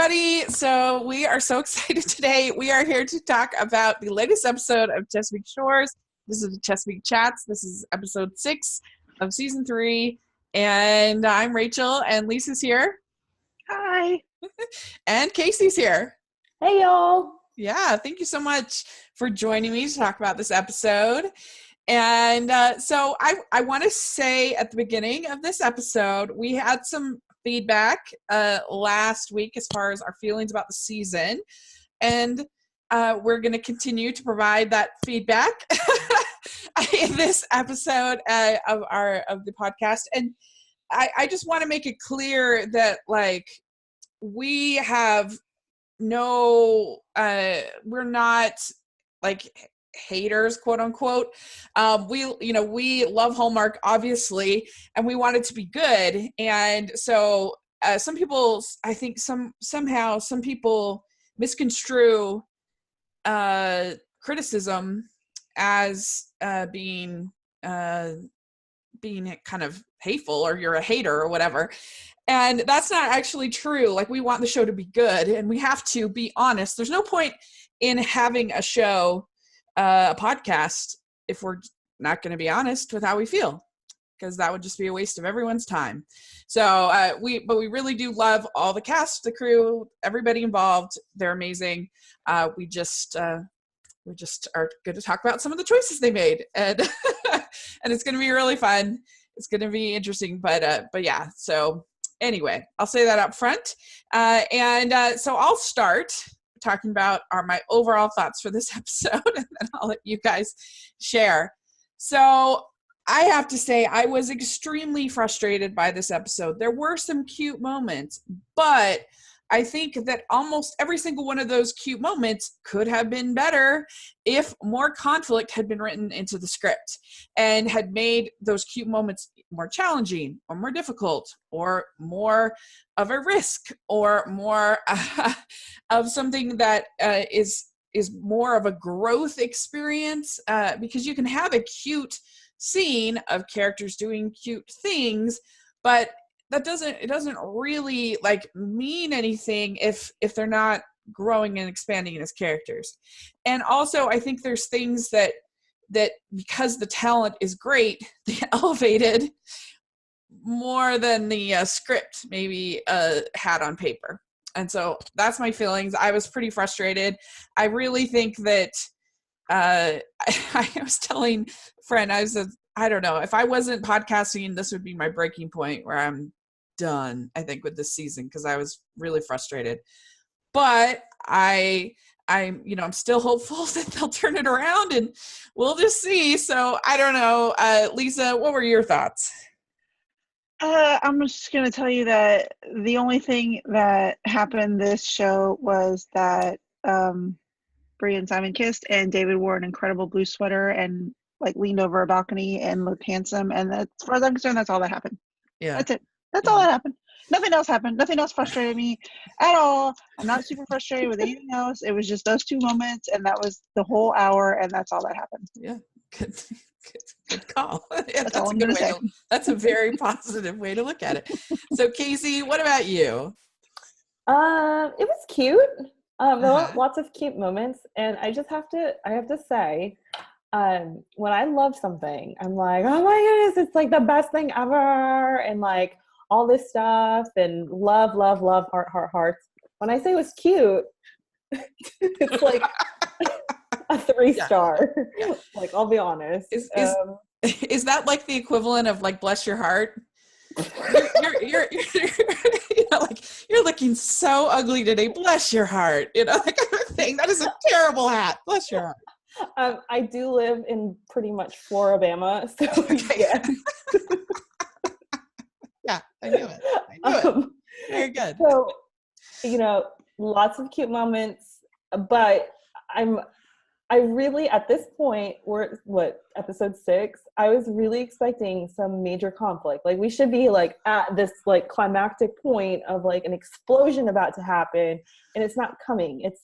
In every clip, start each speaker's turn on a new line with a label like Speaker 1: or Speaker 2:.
Speaker 1: everybody. So we are so excited today. We are here to talk about the latest episode of Chesapeake Shores. This is the Chesapeake Chats. This is episode 6 of season 3. And I'm Rachel, and Lisa's here.
Speaker 2: Hi.
Speaker 1: And Casey's here.
Speaker 2: Hey, y'all.
Speaker 1: Yeah, thank you so much for joining me to talk about this episode. And so I want to say at the beginning of this episode, we had some feedback last week as far as our feelings about the season, and we're going to continue to provide that feedback in this episode of the podcast. And I just want to make it clear that we have we're not haters, quote unquote. We love Hallmark, obviously, and we want it to be good. And so some people, I think some people misconstrue criticism as being kind of hateful, or you're a hater or whatever. And that's not actually true. We want the show to be good, and we have to be honest. There's no point in having a show, a podcast, if we're not going to be honest with how we feel, because that would just be a waste of everyone's time. So we really do love all the cast, the crew, everybody involved. They're amazing. We just are going to talk about some of the choices they made, and and it's going to be really fun. It's going to be interesting, but yeah. So anyway, I'll say that up front, and so I'll start talking about my overall thoughts for this episode, and then I'll let you guys share. So I have to say, I was extremely frustrated by this episode. There were some cute moments, but I think that almost every single one of those cute moments could have been better if more conflict had been written into the script and had made those cute moments more challenging or more difficult or more of a risk or more of something that is more of a growth experience, because you can have a cute scene of characters doing cute things, but it doesn't really mean anything if they're not growing and expanding as characters. And also, I think there's things that because the talent is great, they elevated more than the script maybe had on paper. And so that's my feelings. I was pretty frustrated. I really think that I was telling a friend, I don't know, if I wasn't podcasting, this would be my breaking point where I'm done, I think, with this season, because I was really frustrated. But I'm still hopeful that they'll turn it around, and we'll just see. So I don't know. Lisa, what were your thoughts?
Speaker 2: I'm just going to tell you that the only thing that happened this show was that Bree and Simon kissed, and David wore an incredible blue sweater and leaned over a balcony and looked handsome. And as far as I'm concerned, that's all that happened.
Speaker 1: Yeah.
Speaker 2: That's it. That's all that happened. Nothing else happened. Nothing else frustrated me at all. I'm not super frustrated with anything else. It was just those 2 moments, and that was the whole hour, and that's all that happened.
Speaker 1: Yeah. Good call. Yeah,
Speaker 2: that's all I'm going to say.
Speaker 1: That's a very positive way to look at it. So, Casey, what about you?
Speaker 3: It was cute. There were lots of cute moments, and I have to say, when I love something, I'm like, oh my goodness, it's the best thing ever, and all this stuff, and love, hearts. When I say it was cute, it's a 3-star. Yeah. I'll be honest.
Speaker 1: Is that the equivalent of bless your heart? You're you're looking so ugly today. Bless your heart. That kind of thing. That is a terrible hat. Bless your heart.
Speaker 3: I do live in pretty much Floribama, so
Speaker 1: okay. Yeah. Yeah, I knew it. Very good.
Speaker 3: So, lots of cute moments, but I really, at this point, we're episode 6, I was really expecting some major conflict. We should be at this climactic point of an explosion about to happen, and it's not coming. It's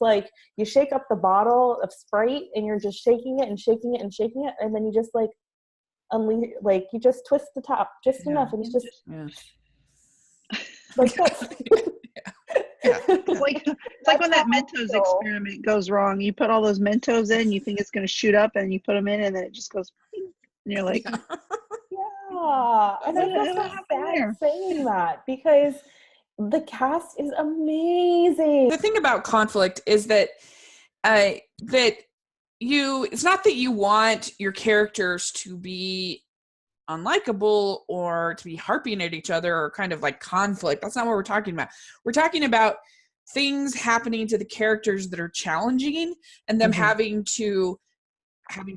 Speaker 3: you shake up the bottle of Sprite and you're just shaking it and shaking it and shaking it, and then you just unleash, you just twist the top just enough, and it's just
Speaker 1: yeah.
Speaker 3: that's
Speaker 1: yeah.
Speaker 2: It's like when that Mentos experiment goes wrong. You put all those Mentos in, you think it's going to shoot up, and you put them in, and then it just goes, ping, and you're like,
Speaker 3: yeah. And I feel so sad saying that because the cast is amazing.
Speaker 1: The thing about conflict is that it's not that you want your characters to be unlikable or to be harping at each other or kind of like conflict. That's not what we're talking about. We're talking about things happening to the characters that are challenging and them having to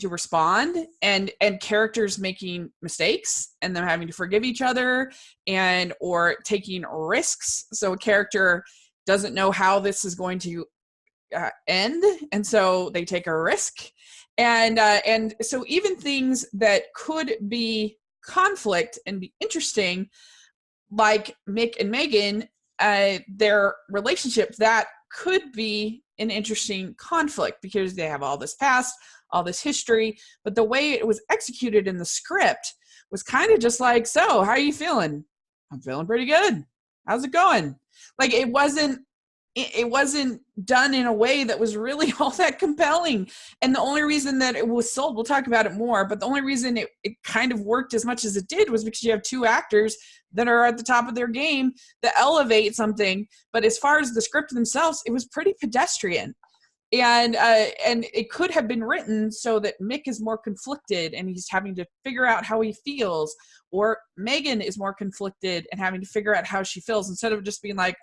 Speaker 1: respond, and characters making mistakes and them having to forgive each other and or taking risks. So a character doesn't know how this is going to end, and so they take a risk, and so even things that could be conflict and be interesting, like Mick and Megan, their relationship, that could be an interesting conflict because they have all this past, all this history, but the way it was executed in the script was kind of just like, so how are you feeling? I'm feeling pretty good. How's it going? Like it wasn't done in a way that was really all that compelling. And the only reason that it was sold, we'll talk about it more, but the only reason it kind of worked as much as it did was because you have two actors that are at the top of their game that elevate something. But as far as the script themselves, it was pretty pedestrian. And it could have been written so that Mick is more conflicted and he's having to figure out how he feels, or Megan is more conflicted and having to figure out how she feels, instead of just being like,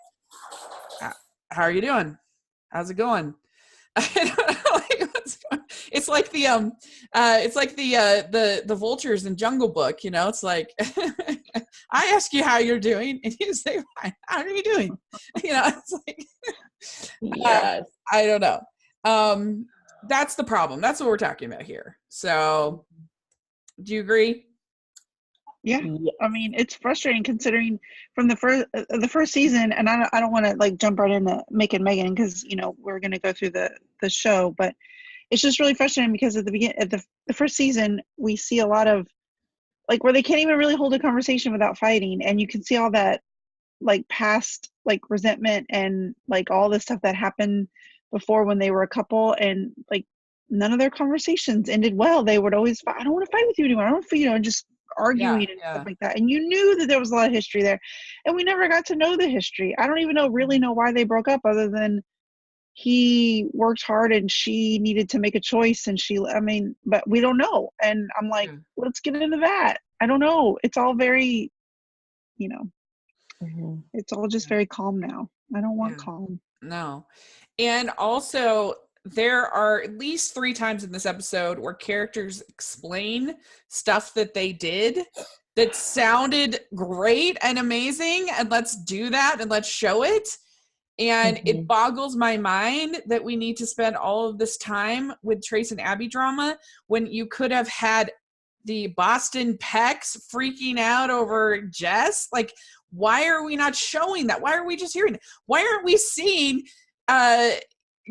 Speaker 1: how are you doing? How's it going? It's like the vultures in Jungle Book, you know. It's like I ask you how you're doing, and you say, "Fine. How are you doing?" You know, it's like,
Speaker 3: yes.
Speaker 1: I don't know. That's the problem. That's what we're talking about here. So, do you agree?
Speaker 2: Yeah, I mean, it's frustrating considering from the first season, and I don't want to like jump right into Mick and Megan because you know we're going to go through the show, but it's just really frustrating because at the beginning, at the first season, we see a lot of like where they can't even really hold a conversation without fighting, and you can see all that like past like resentment and like all the stuff that happened before when they were a couple, and like none of their conversations ended well. They would always fight. I don't want to fight with you anymore. I don't want to, you know, just arguing and stuff like that. And you knew that there was a lot of history there, and we never got to know the history. I don't even really know why they broke up, other than he worked hard and she needed to make a choice, and but we don't know. And I'm like, let's get into that. I don't know. It's all very, you know, it's all just very calm now. I don't want calm.
Speaker 1: No. And also, there are at least 3 times in this episode where characters explain stuff that they did that sounded great and amazing, and let's do that and let's show it. And it boggles my mind that we need to spend all of this time with Trace and Abby drama when you could have had the Boston Pecs freaking out over Jess. Like, why are we not showing that? Why are we just hearing it? Why aren't we seeing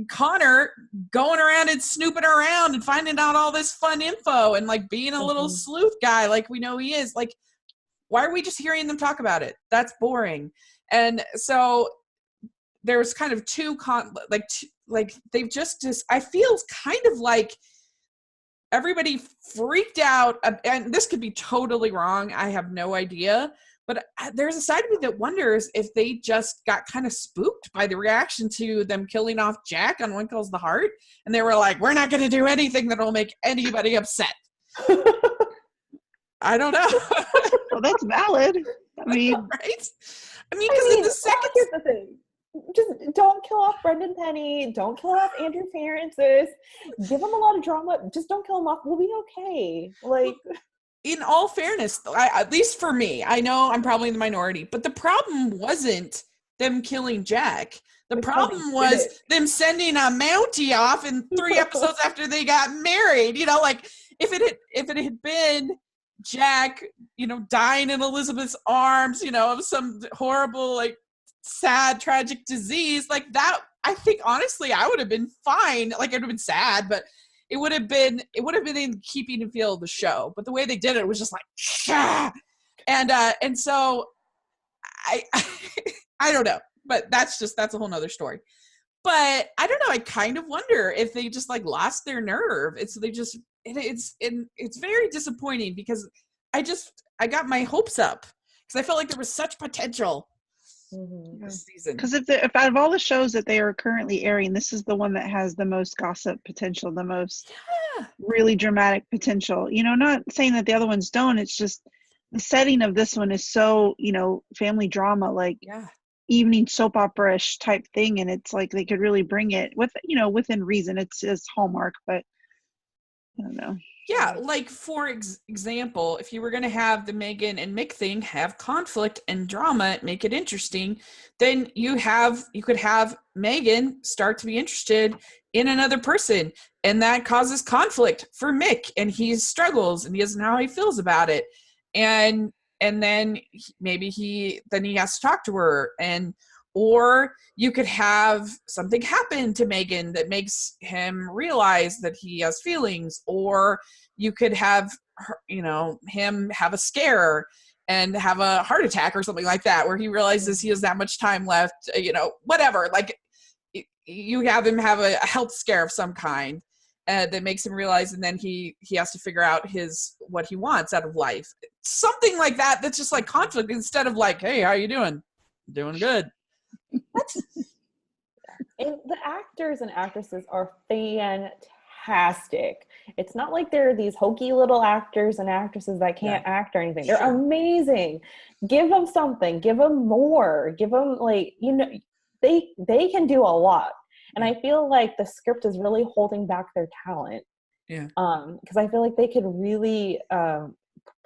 Speaker 1: Connor going around and snooping around and finding out all this fun info and like being a little sleuth guy like we know he is? Like, why are we just hearing them talk about it? That's boring. And so there's kind of they've just I feel kind of like everybody freaked out, and this could be totally wrong. I have no idea. But there's a side of me that wonders if they just got kind of spooked by the reaction to them killing off Jack on One Calls the Heart. And they were like, we're not going to do anything that will make anybody upset. I don't know.
Speaker 2: Well, that's valid. I mean,
Speaker 1: right? I mean, because in the second...
Speaker 3: Here's the thing. Just don't kill off Brendan Penny. Don't kill off Andrew Francis. Give them a lot of drama. Just don't kill them off. We'll be okay. Like...
Speaker 1: In all fairness, at least for me, I know I'm probably in the minority, but the problem wasn't them killing Jack. The problem was them sending a Mountie off in 3 episodes after they got married. You know, like if it had been Jack, you know, dying in Elizabeth's arms, you know, of some horrible, like sad, tragic disease, like that, I think honestly, I would have been fine. Like it would have been sad, but it would have been in keeping and feel of the show. But the way they did it was just like, Shah! And so I I don't know. but that's a whole nother story. But I don't know. I kind of wonder if they just like lost their nerve. It's very disappointing because I got my hopes up because I felt like there was such potential this season.
Speaker 2: Because if out of all the shows that they are currently airing, this is the one that has the most gossip potential, the most really dramatic potential. Not saying that the other ones don't. It's just the setting of this one is so, family drama, like evening soap opera-ish type thing, and it's like they could really bring it within reason. It's Hallmark, but I don't know.
Speaker 1: Yeah, like for example, if you were going to have the Megan and Mick thing have conflict and drama, make it interesting, then you could have Megan start to be interested in another person, and that causes conflict for Mick, and he struggles and he doesn't know how he feels about it, and then maybe he has to talk to her, or you could have something happen to Megan that makes him realize that he has feelings, or you could have her, him have a scare and have a heart attack or something like that, where he realizes he has that much time left, whatever. Like you have him have a health scare of some kind that makes him realize, and then he has to figure out what he wants out of life. Something like that. That's just like conflict instead of like, hey, how you doing? Doing good.
Speaker 3: And the actors and actresses are fantastic. It's not like they're these hokey little actors and actresses that can't act or anything. They're amazing. Give them something. Give them more. Give them they can do a lot. And I feel like the script is really holding back their talent.
Speaker 1: Yeah.
Speaker 3: Because I feel like they could really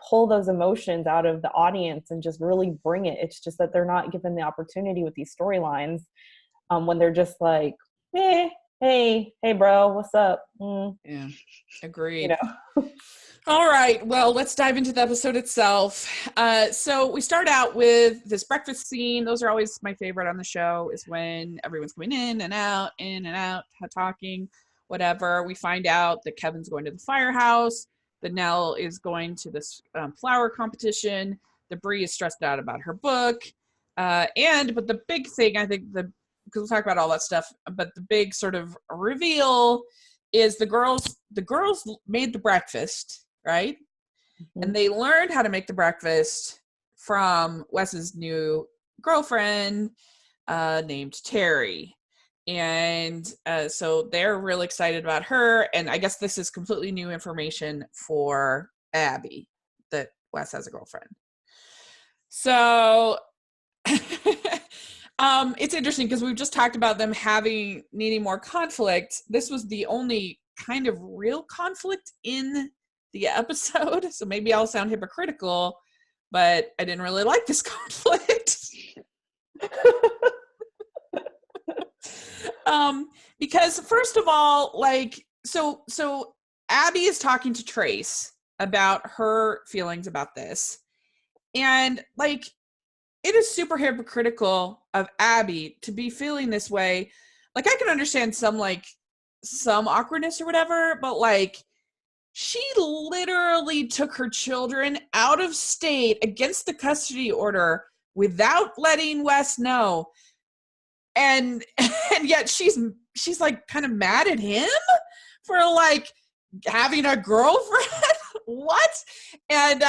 Speaker 3: pull those emotions out of the audience and just really bring it. It's just that they're not given the opportunity with these storylines when they're just like, hey bro, what's up?
Speaker 1: Yeah, agreed. All right, well, let's dive into the episode itself. So we start out with this breakfast scene. Those are always my favorite on the show, is when everyone's going in and out, talking, whatever. We find out that Kevin's going to the firehouse, that Nell is going to this flower competition, that Bree is stressed out about her book, but the big thing, I think, because we'll talk about all that stuff, but the big sort of reveal is the girls made the breakfast, right? Mm-hmm. And they learned how to make the breakfast from Wes's new girlfriend named Terry. And so they're really excited about her. And I guess this is completely new information for Abby, that Wes has a girlfriend. So it's interesting because we've just talked about them needing more conflict. This was the only kind of real conflict in the episode. So maybe I'll sound hypocritical, but I didn't really like this conflict. Because first of all, like, so Abby is talking to Trace about her feelings about this. And like, it is super hypocritical of Abby to be feeling this way. Like, I can understand some awkwardness or whatever, but like, she literally took her children out of state against the custody order without letting Wes know. And yet she's like kind of mad at him for like having a girlfriend. What? And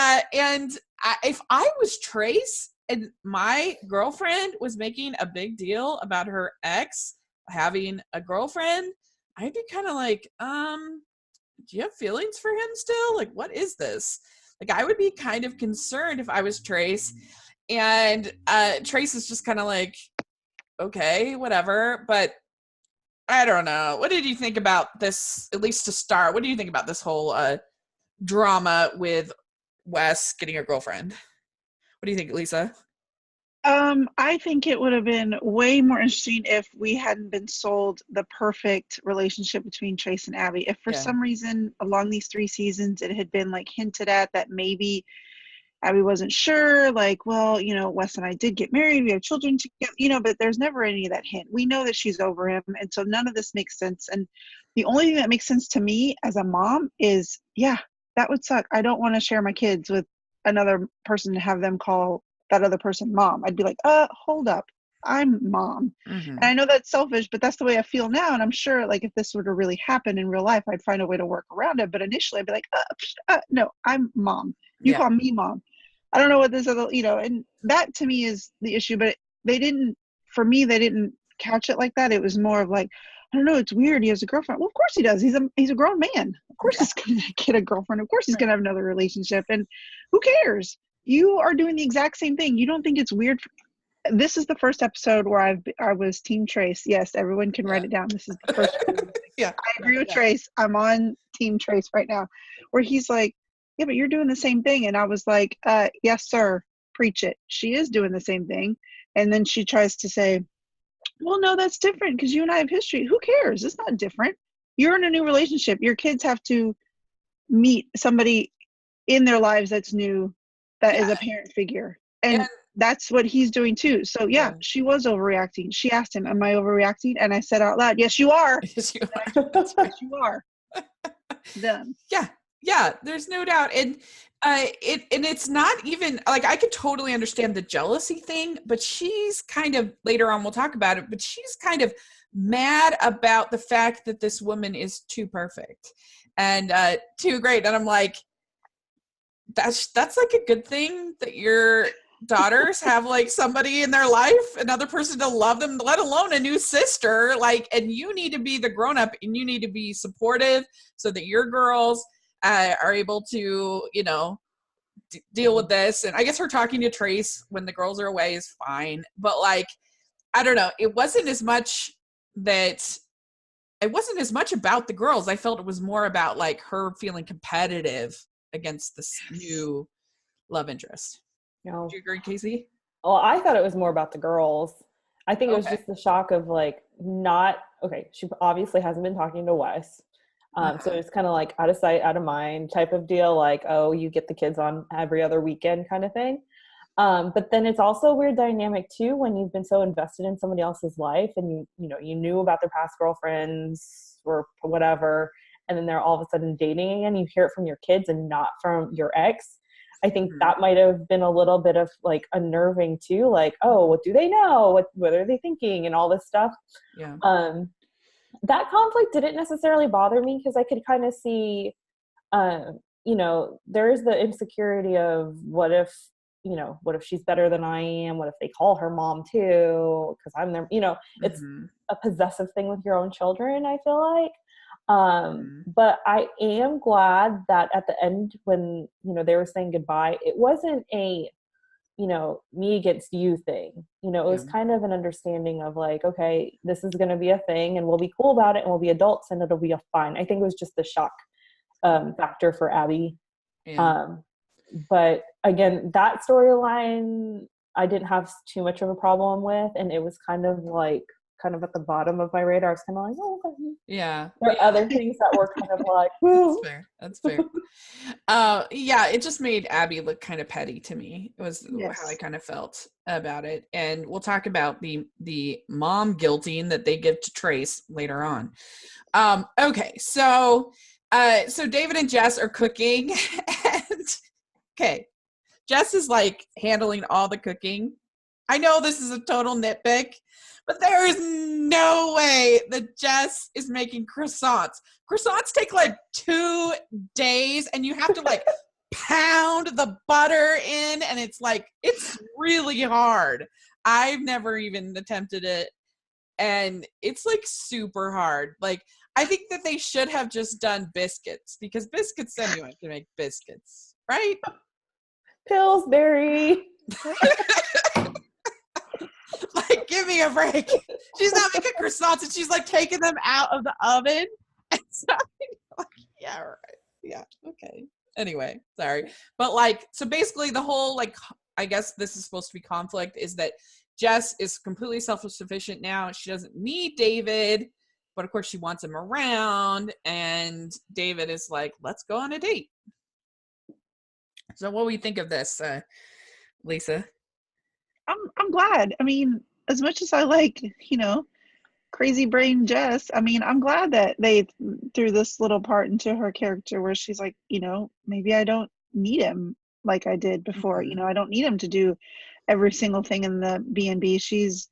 Speaker 1: if I was Trace and my girlfriend was making a big deal about her ex having a girlfriend, I'd be kind of like, do you have feelings for him still? Like, what is this? Like, I would be kind of concerned if I was Trace. And Trace is just kind of like, okay, whatever. But I don't know. What did you think about this, at least to start? What do you think about this whole drama with Wes getting a girlfriend? What do you think, Lisa?
Speaker 2: I think it would have been way more interesting if we hadn't been sold the perfect relationship between Trace and Abby. If for some reason along these 3 seasons it had been like hinted at that maybe Abby wasn't sure, like, well, Wes and I did get married, we have children together, but there's never any of that hint. We know that she's over him, and so none of this makes sense. And the only thing that makes sense to me as a mom is, that would suck. I don't want to share my kids with another person to have them call that other person mom. I'd be like, hold up. I'm mom.
Speaker 1: Mm-hmm.
Speaker 2: And I know that's selfish, but that's the way I feel now. And I'm sure like if this were to really happen in real life, I'd find a way to work around it. But initially I'd be like, no, I'm mom. You
Speaker 1: Yeah.
Speaker 2: call me mom. I don't know what this other, and that to me is the issue, but they didn't couch it like that. It was more of like, I don't know, it's weird. He has a girlfriend. Well, of course he does. He's a grown man. Of course he's going to get a girlfriend. Of course he's going to have another relationship. And who cares? You are doing the exact same thing. You don't think it's weird? This is the first episode where I was Team Trace. Yes, everyone can write it down. This is the first one.
Speaker 1: Yeah.
Speaker 2: I agree with Trace. I'm on Team Trace right now, where he's like, yeah, but you're doing the same thing. And I was like, yes, sir. Preach it. She is doing the same thing. And then she tries to say, well, no, that's different because you and I have history. Who cares? It's not different. You're in a new relationship. Your kids have to meet somebody in their lives that's new, that is a parent figure. And that's what he's doing too. So yeah, she was overreacting. She asked him, am I overreacting? And I said out loud, yes, you are.
Speaker 1: Yes, you are.
Speaker 2: Yes, you are. Done.
Speaker 1: Yeah, there's no doubt. And it's not even like, I could totally understand the jealousy thing, but she's kind of, later on we'll talk about it, but she's kind of mad about the fact that this woman is too perfect and too great. And I'm like, that's like a good thing that your daughters have like somebody in their life, another person to love them, let alone a new sister. Like, and you need to be the grown up and you need to be supportive so that your girls are able to, deal with this. And I guess her talking to Trace when the girls are away is fine. But like, I don't know. It wasn't as much about the girls. I felt it was more about like her feeling competitive against this new love interest.
Speaker 3: No.
Speaker 1: Do you agree, Casey?
Speaker 3: Well, I thought it was more about the girls. I think it was just the shock of like she obviously hasn't been talking to Wes. So it's kind of like out of sight, out of mind type of deal. Like, oh, you get the kids on every other weekend kind of thing. But then it's also a weird dynamic too, when you've been so invested in somebody else's life and you knew about their past girlfriends or whatever. And then they're all of a sudden dating again. You hear it from your kids and not from your ex. I think that might have been a little bit of like unnerving too. Like, oh, what do they know? What are they thinking? And all this stuff.
Speaker 1: Yeah.
Speaker 3: That conflict didn't necessarily bother me because I could kind of see, there is the insecurity of what if she's better than I am? What if they call her mom too? Because I'm there, it's a possessive thing with your own children, I feel like. But I am glad that at the end when, they were saying goodbye, it wasn't a, me against you thing. It was kind of an understanding of like, okay, this is going to be a thing and we'll be cool about it and we'll be adults and it'll be fine. I think it was just the shock factor for Abby.
Speaker 1: Yeah.
Speaker 3: But again, that storyline I didn't have too much of a problem with, and it was kind of at the bottom of my radar. I was kind of like, oh, okay.
Speaker 1: Yeah.
Speaker 3: There are other things that were kind of like, woo.
Speaker 1: That's fair. Yeah, it just made Abby look kind of petty to me. It was how I kind of felt about it. And we'll talk about the mom guilting that they give to Trace later on. Okay, so David and Jess are cooking and okay, Jess is like handling all the cooking. I know this is a total nitpick, but there is no way that Jess is making croissants. Croissants take like 2 days and you have to like pound the butter in and it's really hard. I've never even attempted it and it's like super hard. Like I think that they should have just done biscuits because biscuits anyone can make biscuits, right?
Speaker 3: Pillsbury.
Speaker 1: Like, give me a break. She's not making croissants and she's like taking them out of the oven. And so like, yeah, right. Yeah, okay. Anyway, sorry. But like, so basically the whole, like, I guess this is supposed to be conflict is that Jess is completely self-sufficient now. She doesn't need David, but of course she wants him around. And David is like, let's go on a date. So what do we think of this, Lisa?
Speaker 2: I'm glad. I mean, as much as I like, crazy brain Jess, I mean, I'm glad that they threw this little part into her character where she's like, maybe I don't need him like I did before. I don't need him to do every single thing in the B&B. She's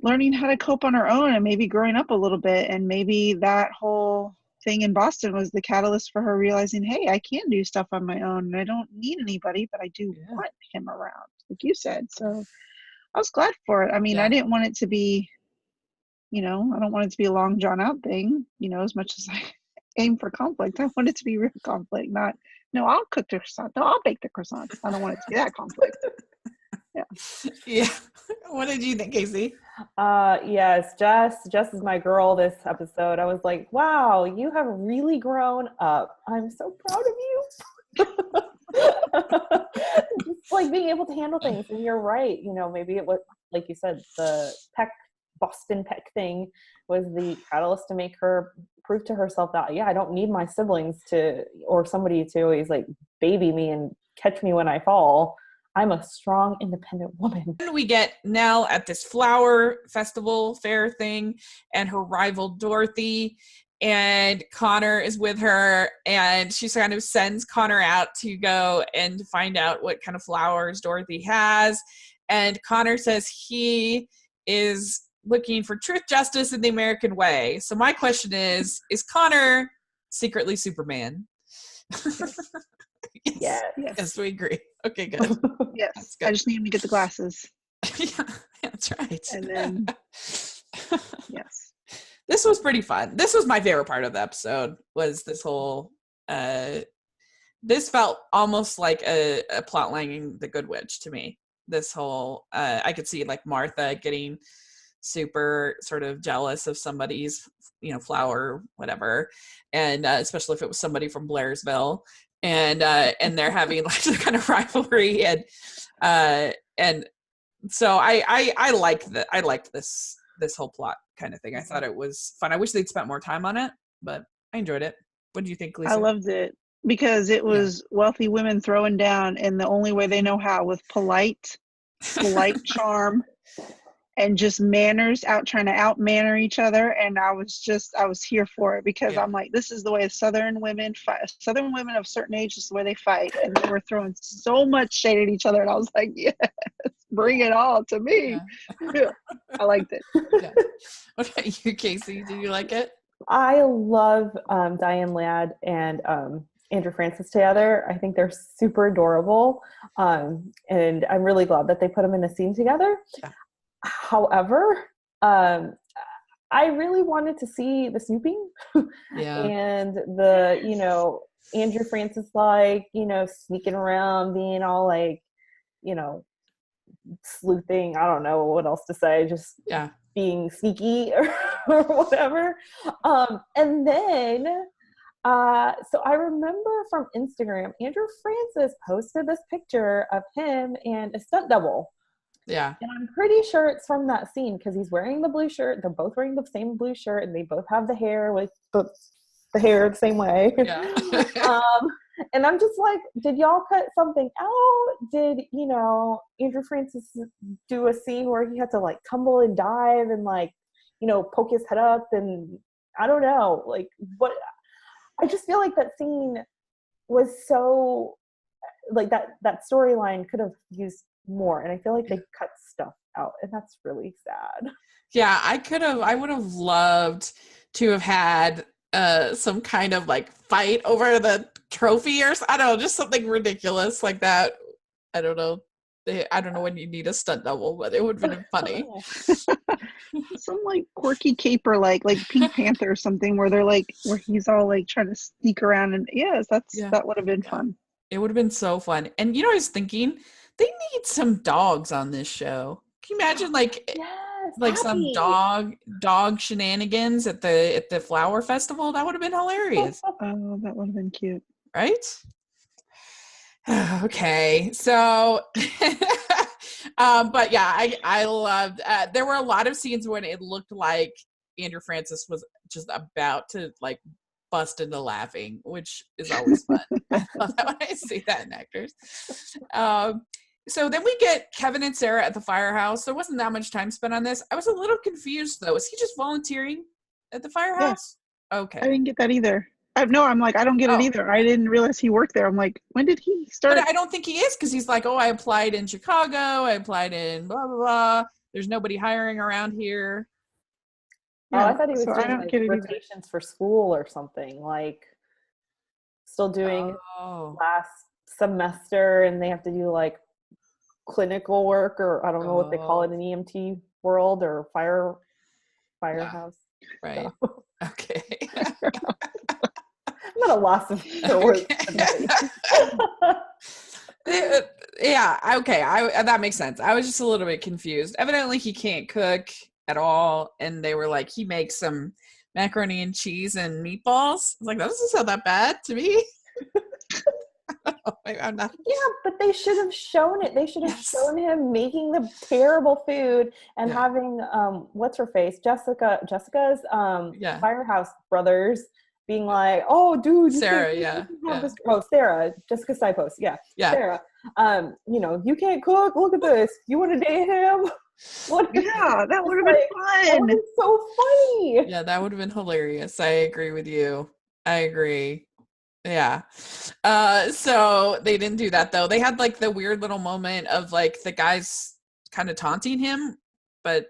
Speaker 2: learning how to cope on her own and maybe growing up a little bit. And maybe that whole thing in Boston was the catalyst for her realizing, hey, I can do stuff on my own and I don't need anybody, but I do want him around, like you said. So I was glad for it. I mean, I didn't want it to be, I don't want it to be a long drawn out thing, as much as I aim for conflict. I want it to be real conflict, not, no, I'll cook the croissants. No, I'll bake the croissants. I don't want it to be that conflict.
Speaker 1: Yeah. What did you think, Casey?
Speaker 3: Yes, Jess is my girl this episode. I was like, wow, you have really grown up. I'm so proud of you. Just like being able to handle things. And you're right. Maybe it was, like you said, the Boston Peck thing was the catalyst to make her prove to herself that, I don't need my siblings or somebody to always like baby me and catch me when I fall. I'm a strong, independent woman.
Speaker 1: We get Nell at this flower festival fair thing and her rival Dorothy, and Connor is with her, and she kind of sends Connor out to go and find out what kind of flowers Dorothy has. And Connor says he is looking for truth, justice, and the American way. So my question is Connor secretly Superman? Yes, we agree. Okay, good.
Speaker 2: Yes, good. I just need him to get the glasses.
Speaker 1: Yeah, that's right.
Speaker 2: And then, yes.
Speaker 1: This was pretty fun. This was my favorite part of the episode, was this whole, this felt almost like a plot line in The Good Witch to me. This whole, I could see like Martha getting super sort of jealous of somebody's, flower, whatever. And especially if it was somebody from Blairsville. And they're having like the kind of rivalry, and so I liked this whole plot kind of thing. I thought it was fun. I wish they'd spent more time on it, but I enjoyed it. What do you think, Lisa?
Speaker 2: I loved it because it was wealthy women throwing down in the only way they know how, with polite charm and just manners, trying to out-manner each other. And I was here for it, because I'm like, this is the way Southern women fight. Southern women of a certain age is the way they fight. And they were throwing so much shade at each other. And I was like, yes, bring it all to me. Yeah. I liked it.
Speaker 1: Yeah. Okay, you, Casey, did you like it?
Speaker 3: I love Diane Ladd and Andrew Francis together. I think they're super adorable. And I'm really glad that they put them in a scene together. Yeah. However, I really wanted to see the snooping and the, Andrew Francis, like, sneaking around, being all like, sleuthing. I don't know what else to say. Just being sneaky or whatever. And then, so I remember from Instagram, Andrew Francis posted this picture of him and a stunt double.
Speaker 1: Yeah.
Speaker 3: And I'm pretty sure it's from that scene, because he's wearing the blue shirt. They're both wearing the same blue shirt, and they both have the hair with the hair the same way.
Speaker 1: Yeah.
Speaker 3: And I'm just like, did y'all cut something out? Did, Andrew Francis do a scene where he had to like tumble and dive and like, poke his head up? And I don't know, like, what, I just feel like that scene was so, like, that storyline could have used more, and I feel like they cut stuff out, and that's really sad.
Speaker 1: Yeah, I would have loved to have had some kind of like fight over the trophy, or I don't know, just something ridiculous like that. I don't know when you need a stunt double, but it would have been funny.
Speaker 2: Some like quirky caper, like Pink Panther or something, where he's all like trying to sneak around, and that would have been fun. It
Speaker 1: would have been so fun. And I was thinking, they need some dogs on this show. Can you imagine
Speaker 3: Happy.
Speaker 1: Some dog shenanigans at the flower festival? That would have been hilarious.
Speaker 2: Oh, that would have been cute.
Speaker 1: Right? Okay. So but yeah, I loved there were a lot of scenes when it looked like Andrew Francis was just about to like bust into laughing, which is always fun. I love that when I see that in actors. So then we get Kevin and Sarah at the firehouse. There wasn't that much time spent on this. I was a little confused though. Is he just volunteering at the firehouse? Yeah. Okay.
Speaker 2: I didn't get that either. I'm like, I don't get it either. I didn't realize he worked there. I'm like, when did he start?
Speaker 1: But I don't think he is, because he's like, oh, I applied in Chicago. I applied in blah, blah, blah. there's nobody hiring around here.
Speaker 3: Oh, I thought he was
Speaker 2: so I
Speaker 3: doing
Speaker 2: don't
Speaker 3: like
Speaker 2: get it either.
Speaker 3: rotations for school or something, like still doing
Speaker 1: Oh,
Speaker 3: last semester, and they have to do like clinical work, or I don't know what they call it in EMT world, or firehouse.
Speaker 1: right.
Speaker 3: So,
Speaker 1: Okay.
Speaker 3: I'm at a loss of for words today.
Speaker 1: Yeah, okay. That makes sense. I was just a little bit confused. Evidently he can't cook at all, and they were like, he makes some macaroni and cheese and meatballs. I was like, that doesn't sound that bad to me. I'm not.
Speaker 3: Yeah, but they should have shown it. They should have
Speaker 1: Yes.
Speaker 3: shown him making the terrible food and
Speaker 1: Yeah.
Speaker 3: having what's her face? Jessica's
Speaker 1: Yeah.
Speaker 3: Firehouse brothers being like, "Oh, dude, you
Speaker 1: Sarah,
Speaker 3: can't
Speaker 1: yeah,
Speaker 3: have
Speaker 1: yeah.
Speaker 3: this." Oh, Sarah, Jessica Sipos, yeah,
Speaker 1: Yeah.
Speaker 3: Sarah. You know, you can't cook. Look at this. You want to date him? What?
Speaker 2: Yeah, that would have
Speaker 3: Like,
Speaker 2: been
Speaker 3: that
Speaker 2: fun.
Speaker 3: would be so funny.
Speaker 1: Yeah, that would have been hilarious. I agree with you. I agree. Yeah. So they didn't do that though. They had like the weird little moment of like the guys kind of taunting him, but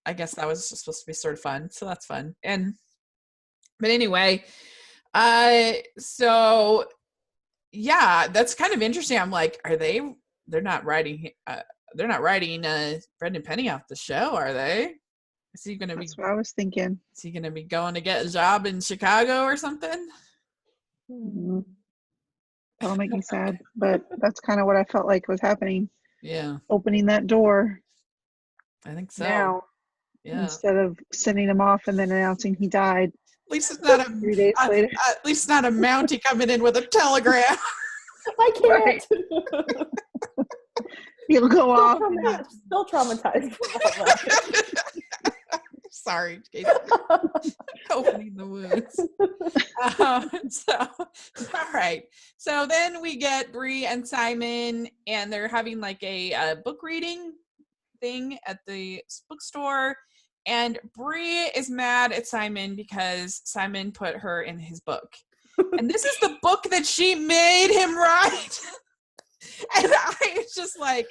Speaker 1: I guess that was just supposed to be sort of fun. So that's fun. But anyway, so yeah, that's kind of interesting. I'm like, they're not writing Brendan Penny off the show, are they? Is he gonna
Speaker 2: That's what I was thinking.
Speaker 1: is he gonna be going to get a job in Chicago or something?
Speaker 2: Mhm. That'll make me sad, but that's kind of what I felt like was happening.
Speaker 1: Yeah,
Speaker 2: Opening that door
Speaker 1: I think so.
Speaker 2: now
Speaker 1: Yeah.
Speaker 2: instead of sending him off and then announcing he died
Speaker 1: At least it's not
Speaker 2: 3 days later.
Speaker 1: at least not a Mountie coming in with a telegram.
Speaker 3: I can't.
Speaker 2: Right. He'll go off.
Speaker 3: Still traumatized from all that.
Speaker 1: Sorry, Casey. Opening the wounds. All right. So then we get Bree and Simon, and they're having like a book reading thing at the bookstore. And Bree is mad at Simon because Simon put her in his book. And this is the book that she made him write. And I was just like,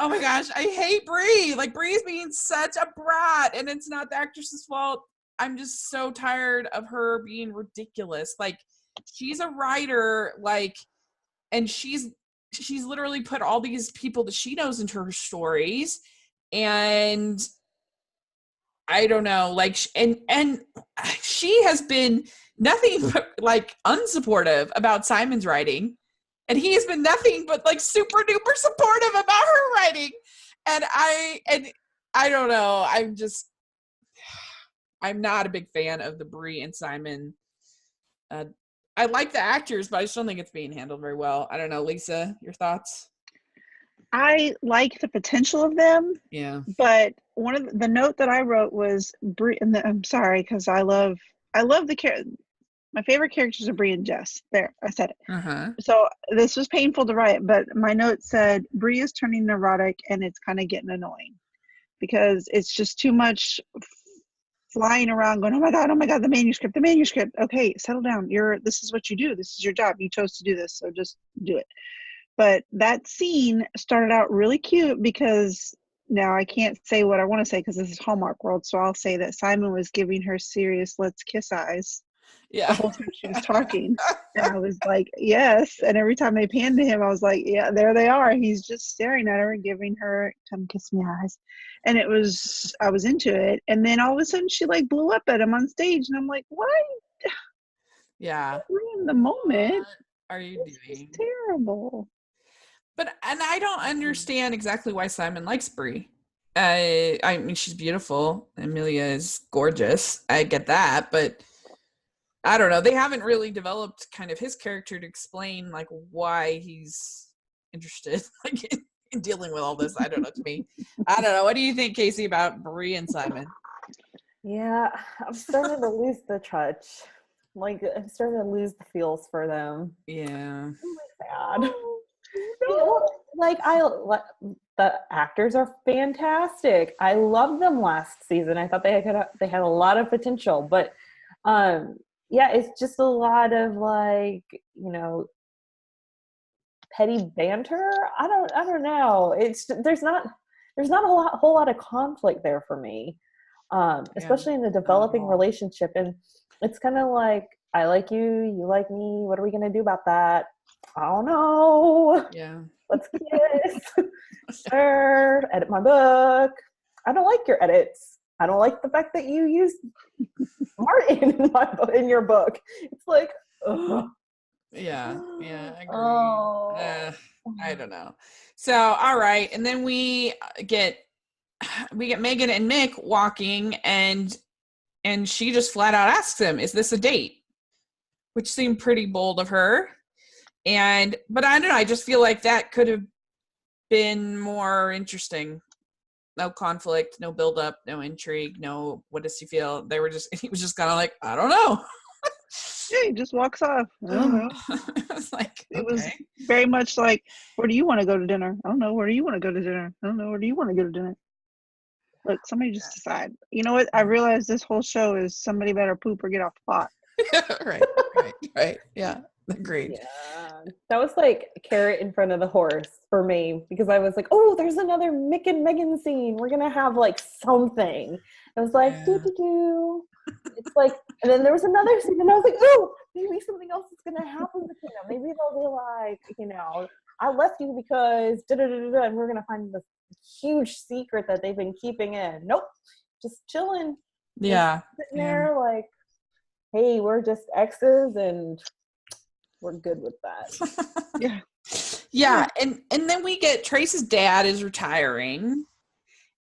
Speaker 1: oh my gosh, I hate Bree. Like, Bree's being such a brat, and it's not the actress's fault. I'm just so tired of her being ridiculous. Like, she's a writer, like, and she's literally put all these people that she knows into her stories, and I don't know, like, and she has been nothing but like unsupportive about Simon's writing. And he has been nothing but like super duper supportive about her writing. And I don't know. I'm not a big fan of the Bree and Simon. I like the actors, but I just don't think it's being handled very well. I don't know, Lisa, your thoughts?
Speaker 2: I like the potential of them,
Speaker 1: Yeah.
Speaker 2: but one of the note that I wrote was Bree. And I'm sorry because I love the character. My favorite characters are Bree and Jess. There, I said it.
Speaker 1: Uh-huh.
Speaker 2: So this was painful to write, but my note said Bree is turning neurotic, and it's kind of getting annoying because it's just too much flying around going, oh my god, the manuscript. Okay, settle down. This is what you do. This is your job. You chose to do this, so just do it. But that scene started out really cute because now I can't say what I want to say because this is Hallmark World, so I'll say that Simon was giving her serious let's kiss eyes.
Speaker 1: Yeah.
Speaker 2: The whole time she was talking. And I was like, yes. And every time they panned to him, I was like, yeah, there they are. He's just staring at her and giving her, come kiss me eyes. And I was into it. And then all of a sudden she like blew up at him on stage. And I'm like, what?
Speaker 1: Yeah.
Speaker 2: In the moment.
Speaker 1: What are you doing?
Speaker 2: It's terrible.
Speaker 1: And I don't understand exactly why Simon likes Bree. I mean, she's beautiful. Amelia is gorgeous. I get that, but I don't know. They haven't really developed kind of his character to explain like why he's interested like in dealing with all this. I don't know. To me, I don't know. What do you think, Casey, about Bree and Simon?
Speaker 3: Yeah, I'm starting to lose the touch. Like, I'm starting to lose the feels for them.
Speaker 1: Yeah.
Speaker 3: Sad. Like, the actors are fantastic. I loved them last season. I thought they had a lot of potential, but yeah, it's just a lot of like, you know, petty banter. I don't know. There's not there's not a whole lot of conflict there for me, especially in the developing relationship. And it's kind of like, I like you, you like me. What are we going to do about that? I don't know.
Speaker 1: Yeah.
Speaker 3: Let's kiss. Sure. Edit my book. I don't like your edits. I don't like the fact that you used Martin in your book. It's like, ugh.
Speaker 1: Yeah, I agree.
Speaker 3: Oh.
Speaker 1: I don't know. So, all right, and then we get Megan and Mick walking, and she just flat out asks him, "Is this a date?" Which seemed pretty bold of her. But I don't know. I just feel like that could have been more interesting. No conflict, no build up, no intrigue, no what does he feel? He was just kind of like, I don't know.
Speaker 2: Yeah, he just walks off. I don't know.
Speaker 1: It's like,
Speaker 2: it was very much like, where do you want to go to dinner? I don't know. Where do you want to go to dinner? I don't know. Where do you want to go to dinner? Look, somebody just decide. You know what? I realized this whole show is somebody better poop or get off the pot.
Speaker 1: Right. Yeah. Agreed.
Speaker 3: Yeah. That was like a carrot in front of the horse for me, because I was like, oh, there's another Mick and Megan scene. We're going to have like something. I was like, do. It's like, and then there was another scene and I was like, oh, maybe something else is going to happen between them. Maybe they'll be like, I left you because da-da-da-da-da, and we're going to find this huge secret that they've been keeping in. Nope. Just chilling.
Speaker 1: Yeah.
Speaker 3: Just sitting there like, hey, we're just exes and we're good with that.
Speaker 1: Yeah. And then we get Trace's dad is retiring,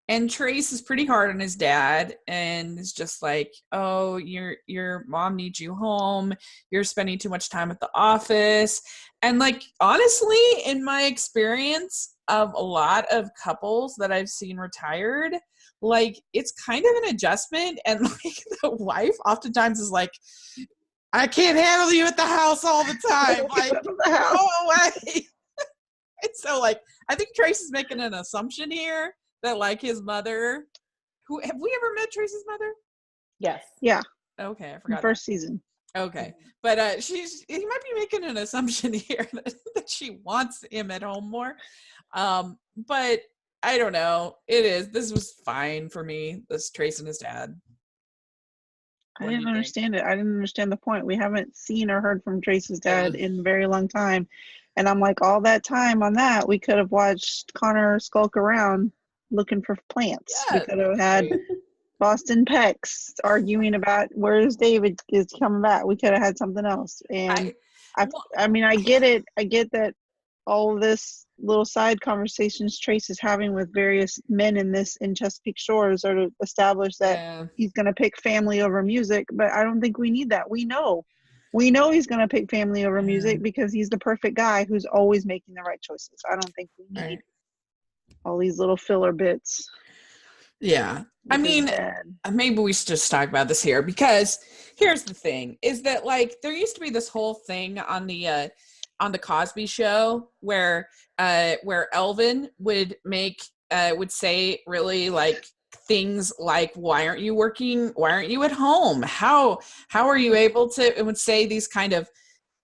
Speaker 1: and Trace is pretty hard on his dad and is just like, oh, your mom needs you home. You're spending too much time at the office. And like, honestly, in my experience of a lot of couples that I've seen retired, like it's kind of an adjustment. And like the wife oftentimes is like, I can't handle you at the house all the time. Like, go away. And so, like, I think Trace is making an assumption here that, like, his mother, have we ever met Trace's mother?
Speaker 3: Yes.
Speaker 2: Yeah.
Speaker 1: Okay, I forgot.
Speaker 2: First season.
Speaker 1: Okay, but he might be making an assumption here that she wants him at home more. But I don't know. This was fine for me. This Trace and his dad.
Speaker 2: I didn't understand it. I didn't understand the point. We haven't seen or heard from Trace's dad in a very long time. And I'm like, all that time on that, we could have watched Connor skulk around looking for plants. We could have had Boston Pecs arguing about where's David is coming back. We could have had something else. And I mean, I get it. I get that all of this little side conversations Trace is having with various men in Chesapeake Shores are to establish that he's going to pick family over music, but I don't think we need that. We know he's going to pick family over music because he's the perfect guy who's always making the right choices. I don't think we need all these little filler bits.
Speaker 1: Yeah. I mean, maybe we should just talk about this here, because here's the thing is that like there used to be this whole thing on the Cosby Show where Elvin would say really like things like, why aren't you working? Why aren't you at home? How are you able to, it would say these kind of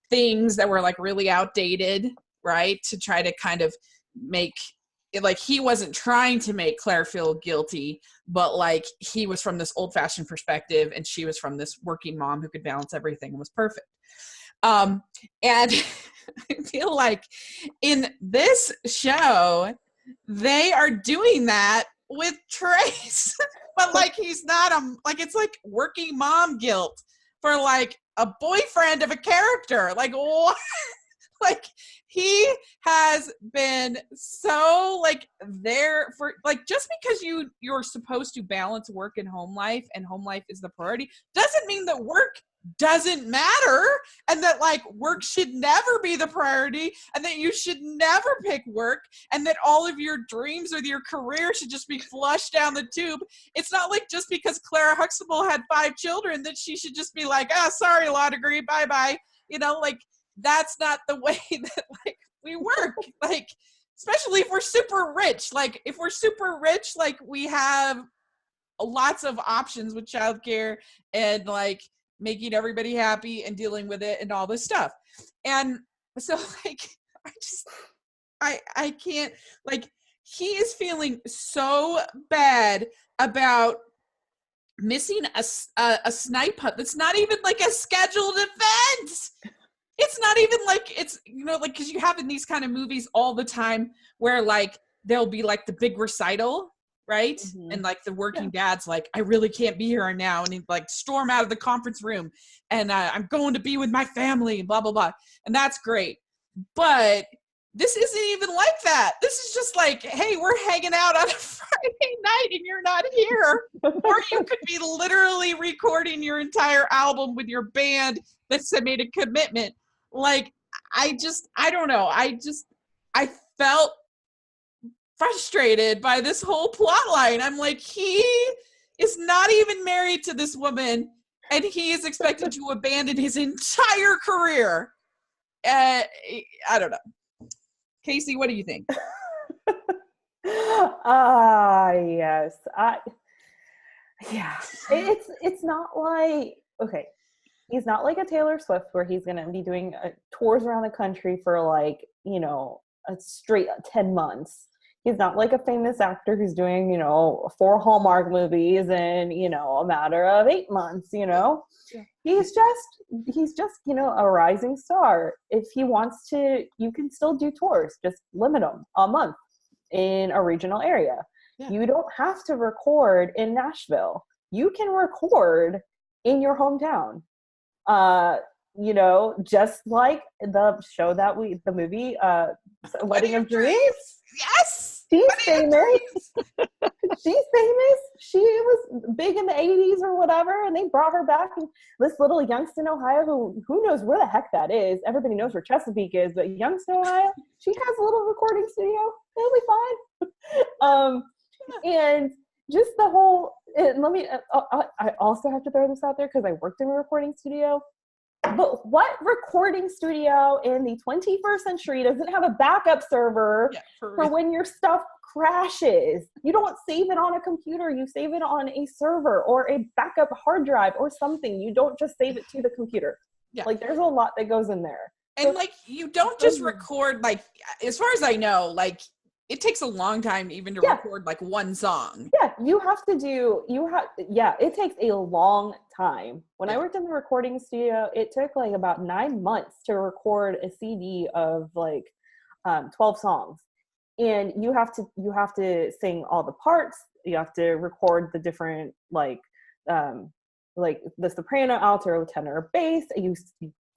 Speaker 1: things that were like really outdated, right? To try to kind of make it like he wasn't trying to make Claire feel guilty, but like he was from this old fashioned perspective and she was from this working mom who could balance everything and was perfect. And I feel like in this show, they are doing that with Trace, but like he's not it's like working mom guilt for like a boyfriend of a character. Like what? Like he has been so like there for like, just because you're supposed to balance work and home life is the priority doesn't mean that work doesn't matter, and that like work should never be the priority, and that you should never pick work, and that all of your dreams with your career should just be flushed down the tube. It's not like just because Clara Huxtable had 5 children that she should just be like, sorry, law degree, bye-bye. Like that's not the way that like we work. Like, especially if we're super rich. Like if we're super rich, like we have lots of options with childcare and like making everybody happy and dealing with it and all this stuff. And so like I can't, like he is feeling so bad about missing a snipe hunt that's not even like a scheduled event. It's not even like, it's, you know, like, because you have in these kind of movies all the time where like there'll be like the big recital, right?
Speaker 3: Mm-hmm.
Speaker 1: And like the working dad's like, I really can't be here now, and he'd like storm out of the conference room, and I'm going to be with my family, blah blah blah, and that's great. But this isn't even like that. This is just like, hey, we're hanging out on a Friday night and you're not here. Or you could be literally recording your entire album with your band that's made a commitment. Like, I don't know. I felt frustrated by this whole plot line. I'm like, he is not even married to this woman, and he is expected to abandon his entire career. I don't know. Casey, what do you think?
Speaker 3: Yes. Yeah. It's not like, okay, he's not like a Taylor Swift where he's going to be doing tours around the country for like, you know, a straight 10 months. He's not like a famous actor who's doing, you know, 4 Hallmark movies in, you know, a matter of 8 months, you know. Yeah. He's just, you know, a rising star. If he wants to, you can still do tours. Just limit them a month in a regional area. Yeah. You don't have to record in Nashville. You can record in your hometown. You know, just like the movie, Wedding of Dreams.
Speaker 1: Yes!
Speaker 3: She's famous. She's famous. She was big in the 80s or whatever, and they brought her back. And this little Youngstown, Ohio, who knows where the heck that is. Everybody knows where Chesapeake is, but Youngstown, Ohio, she has a little recording studio. It'll be fine. And just the whole, I also have to throw this out there because I worked in a recording studio. But what recording studio in the 21st century doesn't have a backup server for when your stuff crashes? You don't save it on a computer. You save it on a server or a backup hard drive or something. You don't just save it to the computer. Yeah. Like, there's a lot that goes in there.
Speaker 1: And so, like, you don't just record, like, as far as I know, like, it takes a long time even to record like one song.
Speaker 3: Yeah, it takes a long time. When I worked in the recording studio, it took like about 9 months to record a CD of like 12 songs. And you have to sing all the parts. You have to record the different like the soprano, alto, tenor, bass. You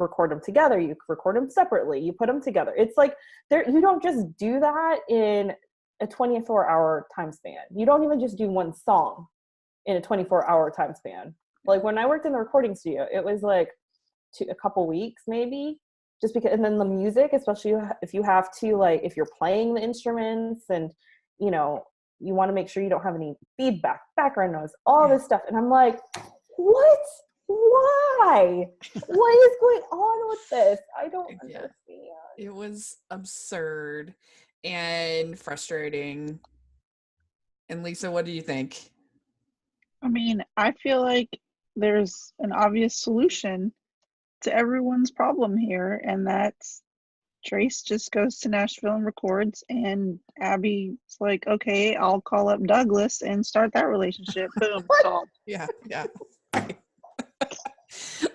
Speaker 3: record them together, you record them separately, you put them together. It's like you don't just do that in a 24-hour time span. You don't even just do one song in a 24-hour time span. Like when I worked in the recording studio, it was like a couple weeks maybe, just because. And then the music, especially if you have to, like, if you're playing the instruments and, you know, you want to make sure you don't have any feedback, background noise, all this stuff. And I'm like, what? Why? What is going on with this? I don't understand.
Speaker 1: It was absurd and frustrating. And Lisa, what do you think?
Speaker 2: I mean, I feel like there's an obvious solution to everyone's problem here, and that's Trace just goes to Nashville and records, and Abby's like, okay, I'll call up Douglas and start that relationship. Boom, solved.
Speaker 1: Yeah.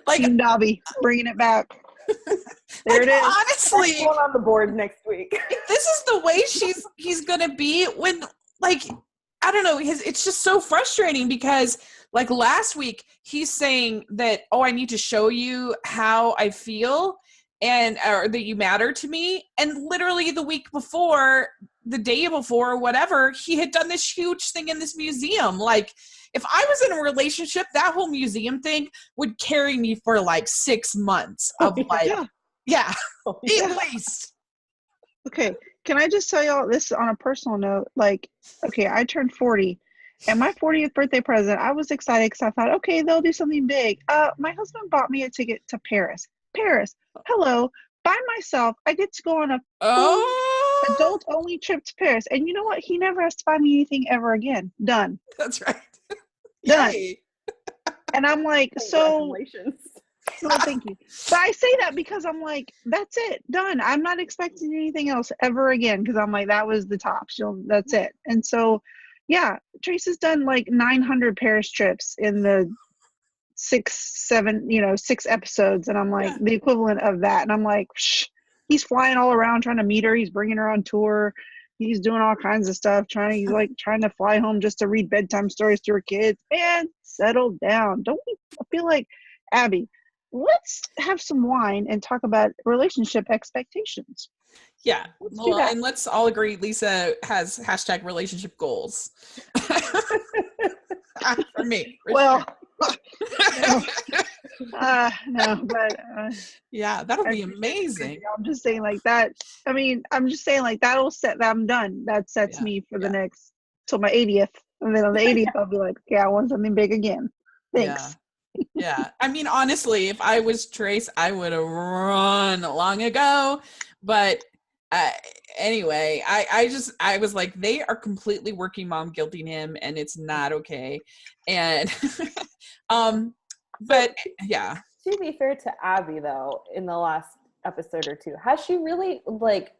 Speaker 2: Like Team Dobby, bringing it back. There it is.
Speaker 1: Honestly,
Speaker 3: going on the board next week.
Speaker 1: This is the way he's gonna be when, like, I don't know. It's just so frustrating because, like, last week he's saying that, oh, I need to show you how I feel or that you matter to me, and literally the week before, the day before, whatever, he had done this huge thing in this museum. Like, if I was in a relationship, that whole museum thing would carry me for like 6 months of at least.
Speaker 2: Okay, can I just tell y'all this on a personal note? Like, okay, I turned 40, and my 40th birthday present, I was excited because I thought, okay, they'll do something big. My husband bought me a ticket to Paris. Hello, by myself. I get to go on a adult-only trip to Paris. And you know what? He never has to buy me anything ever again. Done.
Speaker 1: That's right.
Speaker 2: Done. And I'm like, so No, thank you. But I say that because I'm like, that's it, done. I'm not expecting anything else ever again because I'm like, that was the top. That's it. And so, yeah, Trace has done like 900 Paris trips in the 6 episodes, and I'm like the equivalent of that. And I'm like, he's flying all around trying to meet her. He's bringing her on tour. He's doing all kinds of stuff, trying to fly home just to read bedtime stories to her kids. Man, settle down. Don't we? I feel like, Abby, let's have some wine and talk about relationship expectations.
Speaker 1: Yeah.
Speaker 2: Let's do that.
Speaker 1: And let's all agree Lisa has # relationship goals. For me.
Speaker 2: Well, no, but
Speaker 1: yeah, that'll be amazing.
Speaker 2: I'm just saying like that. I mean, I'm just saying like that'll set. I'm done. That sets me for the next till my 80th, and then on the 80th I'll be like, okay, I want something big again. Thanks.
Speaker 1: Yeah. I mean, honestly, if I was Trace, I would have run long ago. But anyway, I was like, they are completely working mom guilting him, and it's not okay. And but yeah.
Speaker 3: To be fair to Abby, though, in the last episode or two, has she really like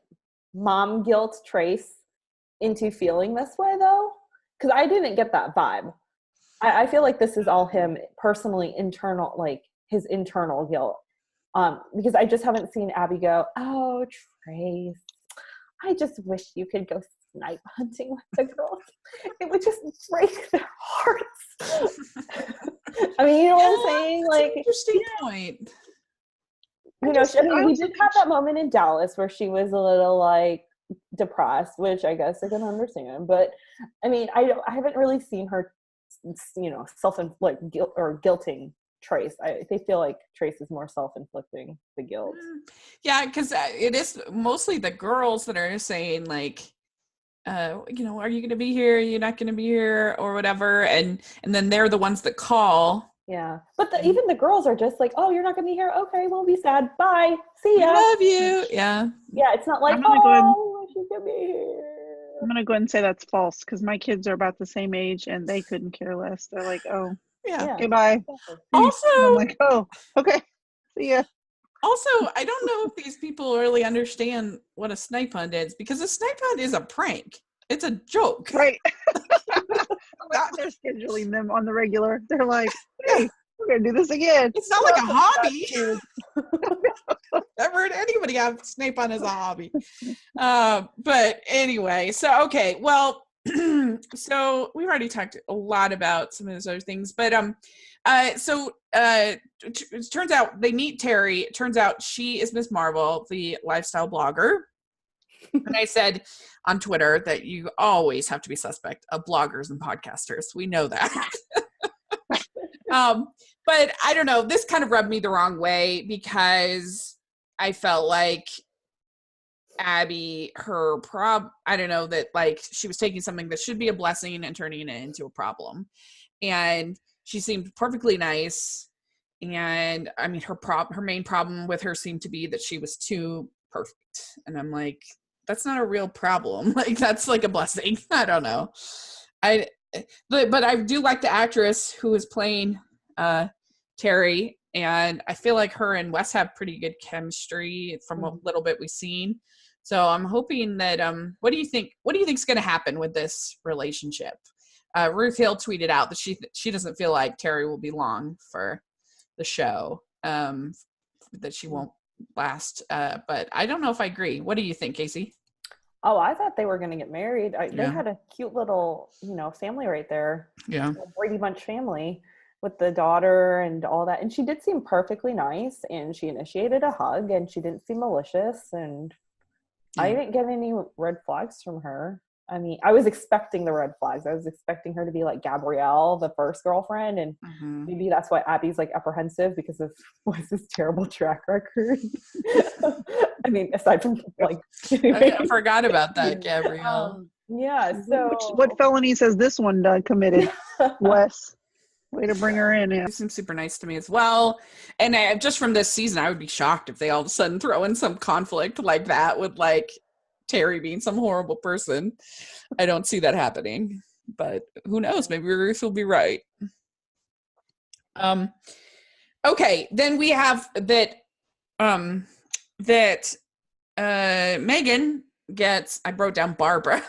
Speaker 3: mom guilt Trace into feeling this way though? Because I didn't get that vibe. I feel like this is all him personally, internal, like his internal guilt. Because I just haven't seen Abby go, oh, Trace, I just wish you could go snipe hunting with the girls. It would just break their hearts. I mean, you know what I'm saying? Like,
Speaker 1: interesting point.
Speaker 3: You know, we did have that moment in Dallas where she was a little like depressed, which I guess I can understand. But I mean, I haven't really seen her, you know, guilting Trace. They feel like Trace is more self-inflicting the guilt.
Speaker 1: Yeah, because it is mostly the girls that are saying like, you know, are you going to be here? Are you not going to be here, or whatever? And then they're the ones that call.
Speaker 3: Yeah, but even the girls are just like, oh, you're not going to be here. Okay, we'll be sad. Bye. See ya.
Speaker 1: I love you. Yeah.
Speaker 3: Yeah, it's not like, she's going to be here.
Speaker 2: I'm going to go ahead and say that's false because my kids are about the same age and they couldn't care less. They're like, oh,
Speaker 1: yeah.
Speaker 2: Okay, bye.
Speaker 1: Also,
Speaker 2: I'm like, oh, okay. See ya.
Speaker 1: Also, I don't know if these people really understand what a snipe hunt is, because a snipe hunt is a prank. It's a joke.
Speaker 2: Right. They're scheduling them on the regular. They're like, hey, we're going to do this again.
Speaker 1: It's not like a hobby. Never heard anybody have snipe hunt as a hobby. But anyway, so, okay. Well, so we've already talked a lot about some of those other things, but it turns out they meet Terry. It turns out she is Miss Marvel, the lifestyle blogger. And I said on Twitter that you always have to be suspect of bloggers and podcasters. We know that. But I don't know. This kind of rubbed me the wrong way because I felt like Abby, I don't know, that like she was taking something that should be a blessing and turning it into a problem. And she seemed perfectly nice. And I mean, her main problem with her seemed to be that she was too perfect. And I'm like, that's not a real problem. Like, that's like a blessing. I don't know. But I do like the actress who is playing Terry. And I feel like her and Wes have pretty good chemistry from a little bit we've seen. So I'm hoping that, what do you think is going to happen with this relationship? Ruth Hill tweeted out that she doesn't feel like Terry will be long for the show, that she won't last. But I don't know if I agree. What do you think, Casey?
Speaker 3: Oh, I thought they were going to get married. They had a cute little, family right there.
Speaker 1: Yeah.
Speaker 3: Brady Bunch family with the daughter and all that. And she did seem perfectly nice, and she initiated a hug, and she didn't seem malicious, and I didn't get any red flags from her. I mean, I was expecting the red flags. I was expecting her to be like Gabrielle, the first girlfriend, and maybe that's why Abby's like apprehensive because of Wes's terrible track record. I mean, aside from like,
Speaker 1: I forgot about that, Gabrielle.
Speaker 3: So
Speaker 2: what felonies has this one committed, Wes? Way to bring her in. Yeah.
Speaker 1: She seems super nice to me as well. And just from this season, I would be shocked if they all of a sudden throw in some conflict like that with like Terry being some horrible person. I don't see that happening, but who knows? Maybe Ruth will be right. Okay, then we have that that Megan gets, I wrote down Barbara.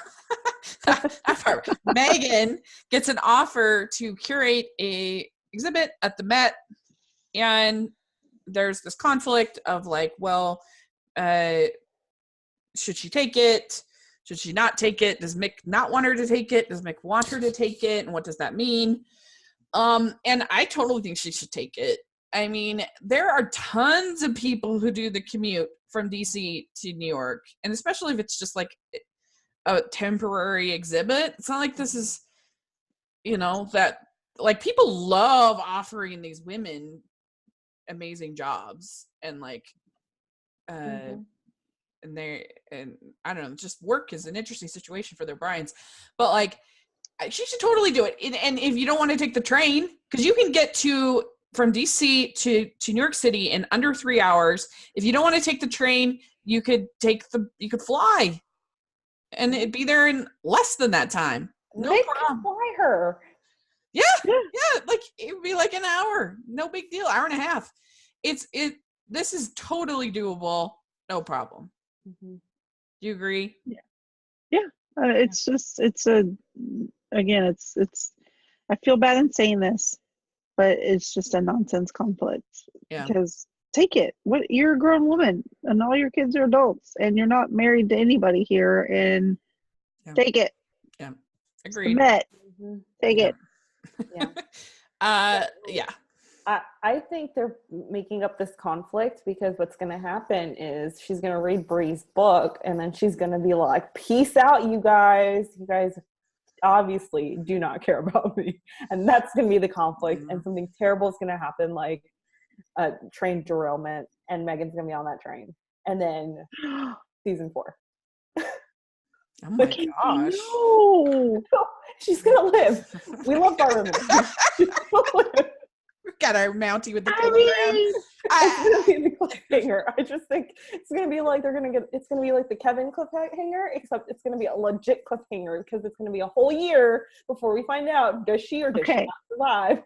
Speaker 1: Not Barbara. Megan gets an offer to curate a exhibit at the Met, and there's this conflict of like, well, should she take it? Should she not take it? Does Mick not want her to take it? Does Mick want her to take it? And what does that mean? And I totally think she should take it. I mean, there are tons of people who do the commute from DC to New York, and especially if it's just like a temporary exhibit. It's not like this is, that like people love offering these women amazing jobs and like and I don't know, just work is an interesting situation for their brains, but like she should totally do it. And if you don't want to take the train, because you can get from DC to New York City in under 3 hours. If you don't want to take the train, you could fly, and it'd be there in less than that time. No
Speaker 3: they
Speaker 1: problem.
Speaker 3: Can fly her.
Speaker 1: Yeah, like it would be like an hour, no big deal, hour and a half. This is totally doable, no problem. Do you agree?
Speaker 2: Yeah. It's I feel bad in saying this, but it's just a nonsense conflict.
Speaker 1: Yeah.
Speaker 2: Because take it. You're a grown woman and all your kids are adults and you're not married to anybody here, and take it.
Speaker 1: Yeah. Agreed.
Speaker 2: Met. Take it.
Speaker 3: Yeah.
Speaker 1: Yeah.
Speaker 3: I think they're making up this conflict because what's going to happen is she's going to read Bree's book, and then she's going to be like, peace out, you guys. You guys obviously do not care about me. And that's going to be the conflict, and something terrible is going to happen, like a train derailment, and Megan's going to be on that train. And then season 4.
Speaker 1: Oh my gosh.
Speaker 2: No.
Speaker 3: She's going to live. We love Barbara. She's going to live.
Speaker 1: We've got our Mountie with the kilogram.
Speaker 3: It's gonna be the cliffhanger. I just think it's gonna be like it's gonna be like the Kevin cliffhanger, except it's gonna be a legit cliffhanger because it's gonna be a whole year before we find out does she or does she not survive.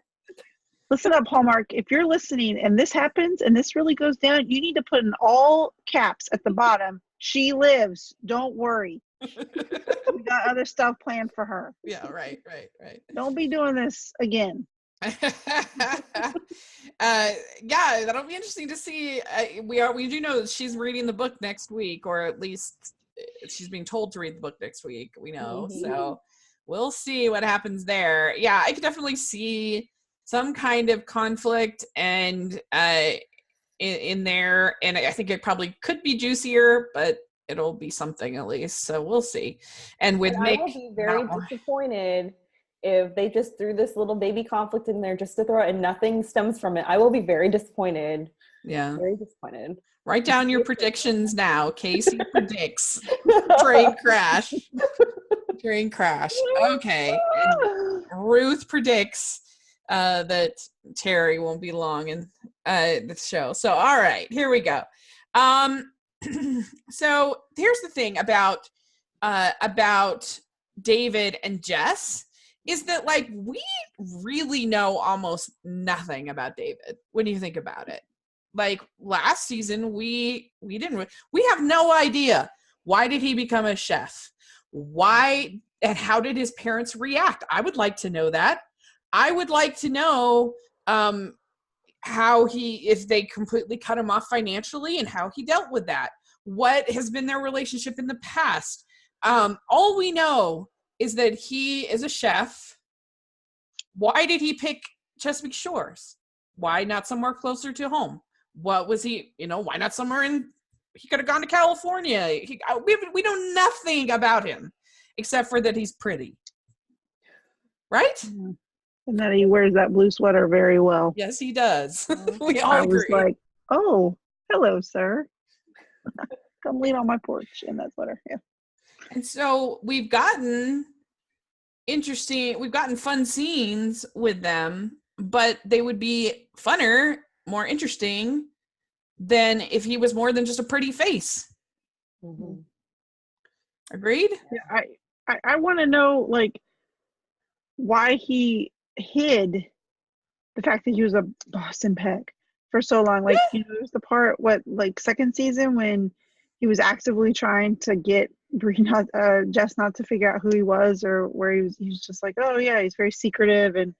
Speaker 2: Listen up, Hallmark. If you're listening and this happens and this really goes down, you need to put in all caps at the bottom. She lives. Don't worry. We got other stuff planned for her.
Speaker 1: Yeah, right.
Speaker 2: Don't be doing this again.
Speaker 1: Yeah, that'll be interesting to see. We do know that she's reading the book next week, or at least she's being told to read the book next week. We know, so we'll see what happens there. Yeah, I could definitely see some kind of conflict and in there, and I think it probably could be juicier, but it'll be something at least. So we'll see. And with Mick,
Speaker 3: I will be very disappointed if they just threw this little baby conflict in there just to throw it and nothing stems from it. I will be very disappointed.
Speaker 1: Yeah.
Speaker 3: Very disappointed.
Speaker 1: Write down your predictions now. Casey predicts train crash. Train crash. Okay. And Ruth predicts that Terry won't be long in the show. So, all right, here we go. So here's the thing about David and Jess. Is that like we really know almost nothing about David when you think about it. Like last season, we have no idea. Why did he become a chef? Why and how did his parents react? I would like to know that. I would like to know if they completely cut him off financially and how he dealt with that. What has been their relationship in the past? All we know is that he is a chef. Why did he pick Chesapeake Shores? Why not somewhere closer to home? What was he, why not somewhere he could have gone to California. We know nothing about him except for that he's pretty. Right?
Speaker 2: And that he wears that blue sweater very well.
Speaker 1: Yes, he does. We all agree.
Speaker 2: I was like, oh, hello, sir. Come lean on my porch in that sweater. Yeah.
Speaker 1: And so we've gotten fun scenes with them, but they would be funner, more interesting than if he was more than just a pretty face. Agreed?
Speaker 2: Yeah, I want to know, like, why he hid the fact that he was a Boston Peg. for so long. Like, there's the part, second season when he was actively trying to get Jess not to figure out who he was or where he was. He was just like, oh yeah, he's very secretive. And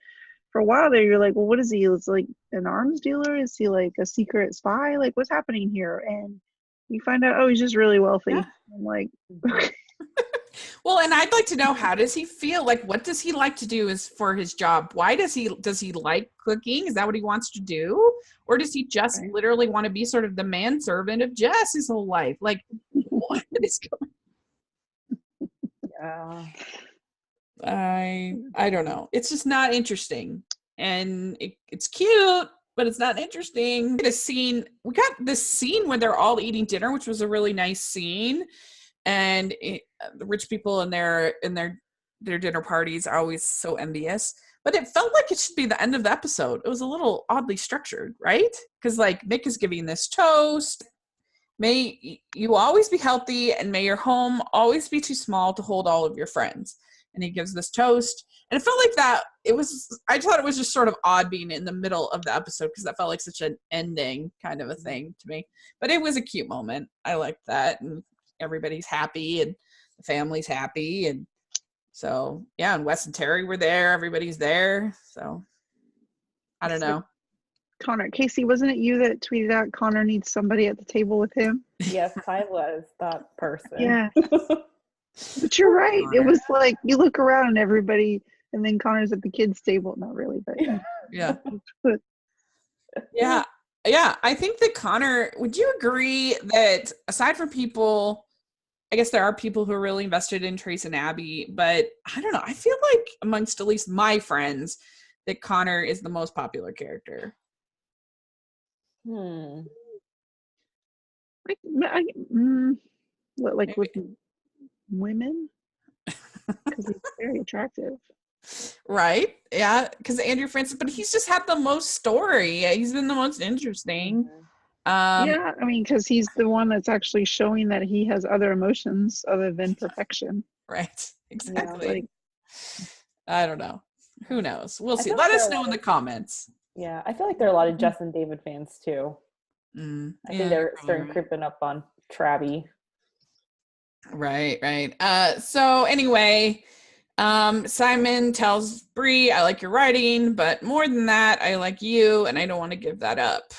Speaker 2: for a while there, you're like, well, what is he? Is like an arms dealer? Is he like a secret spy? Like, what's happening here? And you find out, oh, he's just really wealthy.
Speaker 1: Yeah.
Speaker 2: I'm like,
Speaker 1: well, and I'd like to know, how does he feel? Like, what does he like to do is for his job? Why does he like cooking? Is that what he wants to do? Or does he just literally want to be sort of the manservant of Jess his whole life? Like, what is going
Speaker 3: Yeah.
Speaker 1: I don't know. It's just not interesting. And it's cute, but it's not interesting. We got this scene where they're all eating dinner, which was a really nice scene. And the rich people in their dinner parties are always so envious. But it felt like it should be the end of the episode. It was a little oddly structured, right? Because like Nick is giving this toast. May you always be healthy, and may your home always be too small to hold all of your friends. And he gives this toast. And it felt like that. I thought it was just sort of odd being in the middle of the episode, because that felt like such an ending kind of a thing to me. But it was a cute moment. I liked that. And everybody's happy and the family's happy. And so, yeah, and Wes and Terry were there. Everybody's there. So, I don't know.
Speaker 2: Connor, Casey, wasn't it you that tweeted out Connor needs somebody at the table with him?
Speaker 3: Yes, I was that person.
Speaker 2: Yeah. But you're right. It was like, you look around and everybody, and then Connor's at the kids' table. Not really, but
Speaker 1: yeah. Yeah. I think that Connor, would you agree that aside from people, I guess there are people who are really invested in Trace and Abby, but I don't know. I feel like amongst at least my friends that Connor is the most popular character.
Speaker 2: Like with women? Because he's very attractive.
Speaker 1: Right? Yeah, because Andrew Francis, but he's just had the most story. He's been the most interesting.
Speaker 2: Yeah, I mean, because he's the one that's actually showing that he has other emotions other than perfection.
Speaker 1: Right. Exactly.
Speaker 2: Yeah,
Speaker 1: I don't know. Who knows? We'll see. Let us know in the comments.
Speaker 3: Yeah, I feel like there are a lot of Jess and David fans too. I think they're starting creeping up on Traby.
Speaker 1: Right. So anyway, Simon tells Bree, I like your writing, but more than that, I like you, and I don't want to give that up.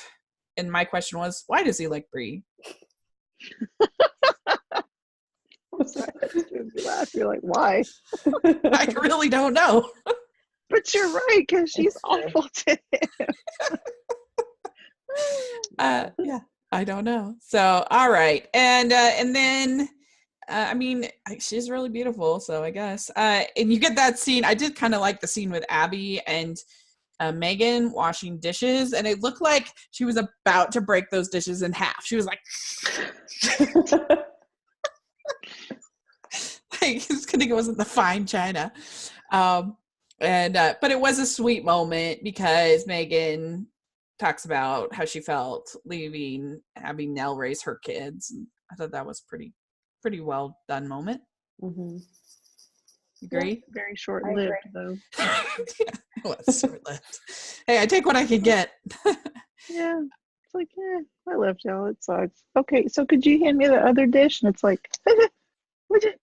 Speaker 1: And my question was, why does he like Bree?
Speaker 2: I'm sorry, that just made me laugh. You're like, why?
Speaker 1: I really don't know.
Speaker 2: But you're right, because she's awful to him.
Speaker 1: Yeah, I don't know. So, all right. And then, I mean, she's really beautiful, so I guess. And you get that scene. I did kind of like the scene with Abby and Megan washing dishes, and it looked like she was about to break those dishes in half. She was like, just kidding, it wasn't the fine china. But it was a sweet moment because Megan talks about how she felt having Nell raise her kids. And I thought that was pretty well done moment.
Speaker 3: Mm-hmm.
Speaker 1: Agree?
Speaker 2: Yeah, very short-lived, though.
Speaker 1: Yeah, it was short-lived. Hey, I take what I can get.
Speaker 2: Yeah. It's like, I left y'all. It sucks. Okay, so could you hand me the other dish? And it's like, we could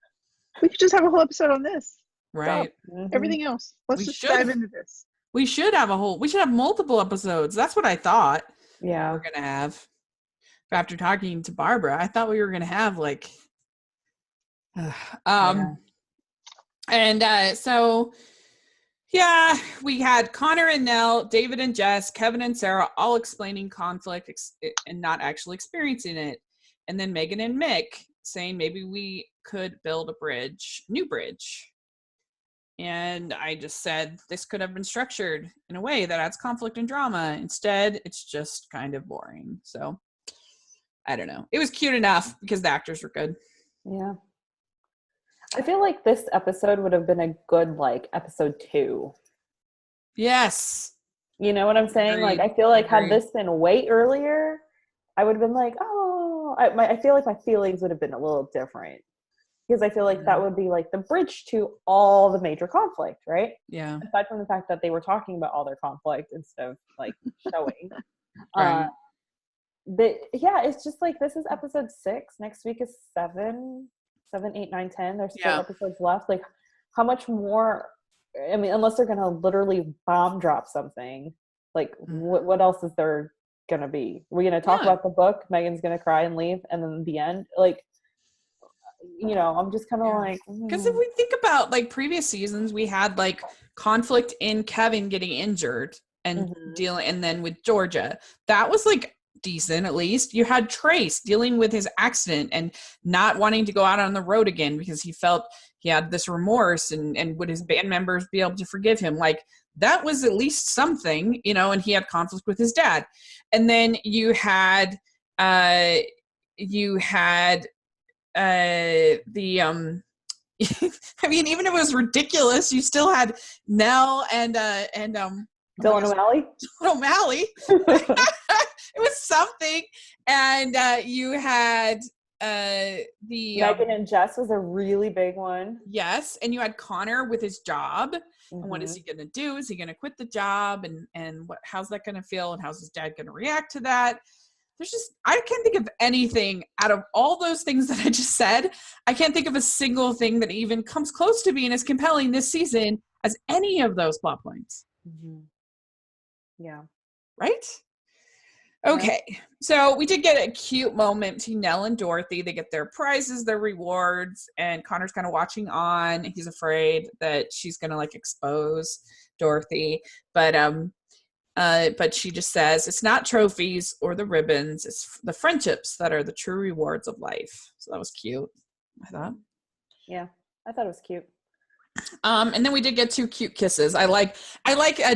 Speaker 2: just have a whole episode on this.
Speaker 1: Right.
Speaker 2: Mm-hmm. Everything else. Let's just dive into this.
Speaker 1: We should have multiple episodes. That's what I thought.
Speaker 3: Yeah.
Speaker 1: We're going to have. After talking to Barbara, I thought we were going to have like, and so, yeah, we had Connor and Nell, David and Jess, Kevin and Sarah all explaining conflict and not actually experiencing it. And then Megan and Mick saying maybe we could build a new bridge. And I just said this could have been structured in a way that adds conflict and drama. Instead, it's just kind of boring. So, I don't know. It was cute enough because the actors were good.
Speaker 3: Yeah. I feel like this episode would have been a good, episode 2.
Speaker 1: Yes.
Speaker 3: You know what I'm saying?
Speaker 1: Agreed.
Speaker 3: I feel like had this been way earlier, I would have been like, oh, I feel like my feelings would have been a little different. Because I feel like that would be the bridge to all the major conflict, right?
Speaker 1: Yeah.
Speaker 3: Aside from the fact that they were talking about all their conflict instead of showing. Uh, it's just like, this is episode 6. Next week is 7, 8, 9, 10. There's still episodes left. Like, how much more? I mean, unless they're gonna literally bomb drop something, like what else is there gonna be? We're gonna talk about the book. Megan's gonna cry and leave, and then the end. Like, I'm just kind of like,
Speaker 1: because if we think about like previous seasons, we had like conflict in Kevin getting injured and dealing, and then with Georgia, that was like decent. At least you had Trace dealing with his accident and not wanting to go out on the road again because he felt he had this remorse, and would his band members be able to forgive him? Like, that was at least something, and he had conflict with his dad. And then you had the I mean, even if it was ridiculous, you still had Nell and
Speaker 3: Dylan O'Malley.
Speaker 1: It was something. And you had the
Speaker 3: Megan and Jess was a really big one.
Speaker 1: Yes, and you had Connor with his job. And what is he going to do? Is he going to quit the job? And how's that going to feel? And how's his dad going to react to that? I can't think of anything out of all those things that I just said. I can't think of a single thing that even comes close to being as compelling this season as any of those plot points.
Speaker 3: Yeah.
Speaker 1: Right? Okay. So we did get a cute moment between Nell and Dorothy. They get their prizes, their rewards, and Connor's kind of watching on. He's afraid that she's going to like expose Dorothy. But she just says, it's not trophies or the ribbons, it's the friendships that are the true rewards of life. So that was cute, I thought.
Speaker 3: Yeah, I thought it was cute.
Speaker 1: And then we did get 2 cute kisses. I like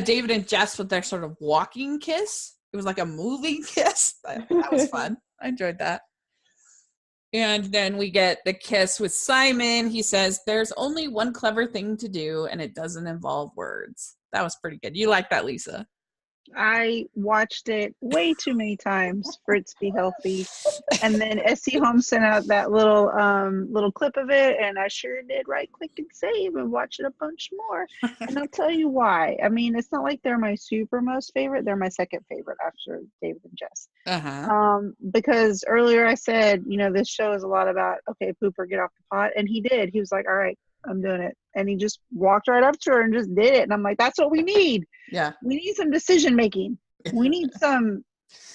Speaker 1: David and Jess with their sort of walking kiss. It was like a moving kiss. That was fun. I enjoyed that. And then we get the kiss with Simon. He says, there's only one clever thing to do, and it doesn't involve words. That was pretty good. You like that, Lisa?
Speaker 2: I watched it way too many times for it to be healthy. And then SC Home sent out that little clip of it, and I sure did right click and save and watch it a bunch more. And I'll tell you why. I mean, it's not like they're my super most favorite. They're my second favorite after David and Jess. Because earlier I said, this show is a lot about, okay, Pooper, get off the pot. And he did. He was like, all right, I'm doing it. And he just walked right up to her and just did it. And I'm like, that's what we need.
Speaker 1: Yeah.
Speaker 2: We need some decision making. We need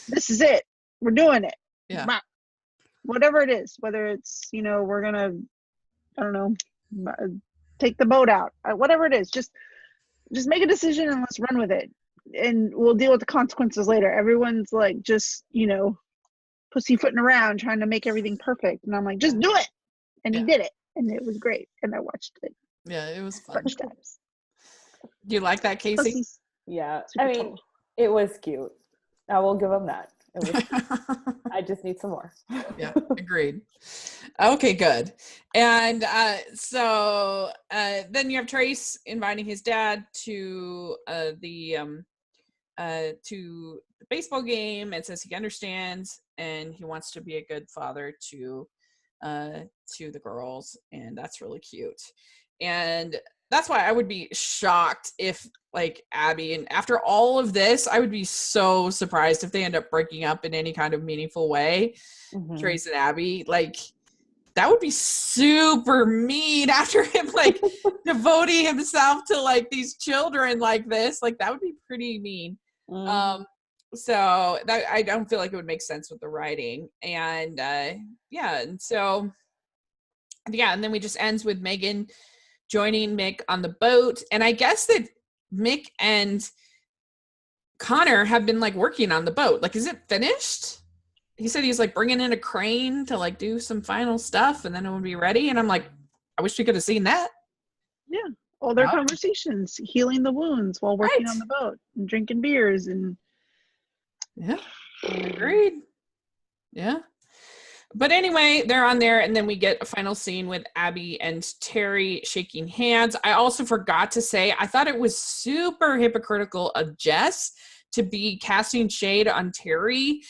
Speaker 2: this is it. We're doing it.
Speaker 1: Yeah.
Speaker 2: Whatever it is, whether it's, we're going to, I don't know, take the boat out, whatever it is, just make a decision and let's run with it. And we'll deal with the consequences later. Everyone's like, just, pussyfooting around trying to make everything perfect. And I'm like, just do it. And he did it. And it was great. And I watched it.
Speaker 1: Yeah, it was fun.
Speaker 2: Bunch times.
Speaker 1: Do you like that, Casey?
Speaker 3: Yeah. I mean, it was cute. I will give him that. It was, I just need some more.
Speaker 1: Yeah, agreed. Okay, good. And so then you have Trace inviting his dad to the baseball game, and says he understands and he wants to be a good father to the girls, and that's really cute. And that's why I would be shocked if like Abby, and after all of this, I would be so surprised if they end up breaking up in any kind of meaningful way. Trace and Abby, like, that would be super mean after him like devoting himself to like these children like this. Like, that would be pretty mean. So that, I don't feel like it would make sense with the writing. And and so and then we just ends with Megan joining Mick on the boat. And I guess that Mick and Connor have been like working on the boat. Like, is it finished? He said he's like bringing in a crane to like do some final stuff and then it would be ready. And I'm like, I wish we could have seen that.
Speaker 2: Yeah. All their conversations, healing the wounds while working on the boat and drinking beers and
Speaker 1: agreed. Yeah. But anyway, they're on there, and then we get a final scene with Abby and Terry shaking hands. I also forgot to say, I thought it was super hypocritical of Jess to be casting shade on Terry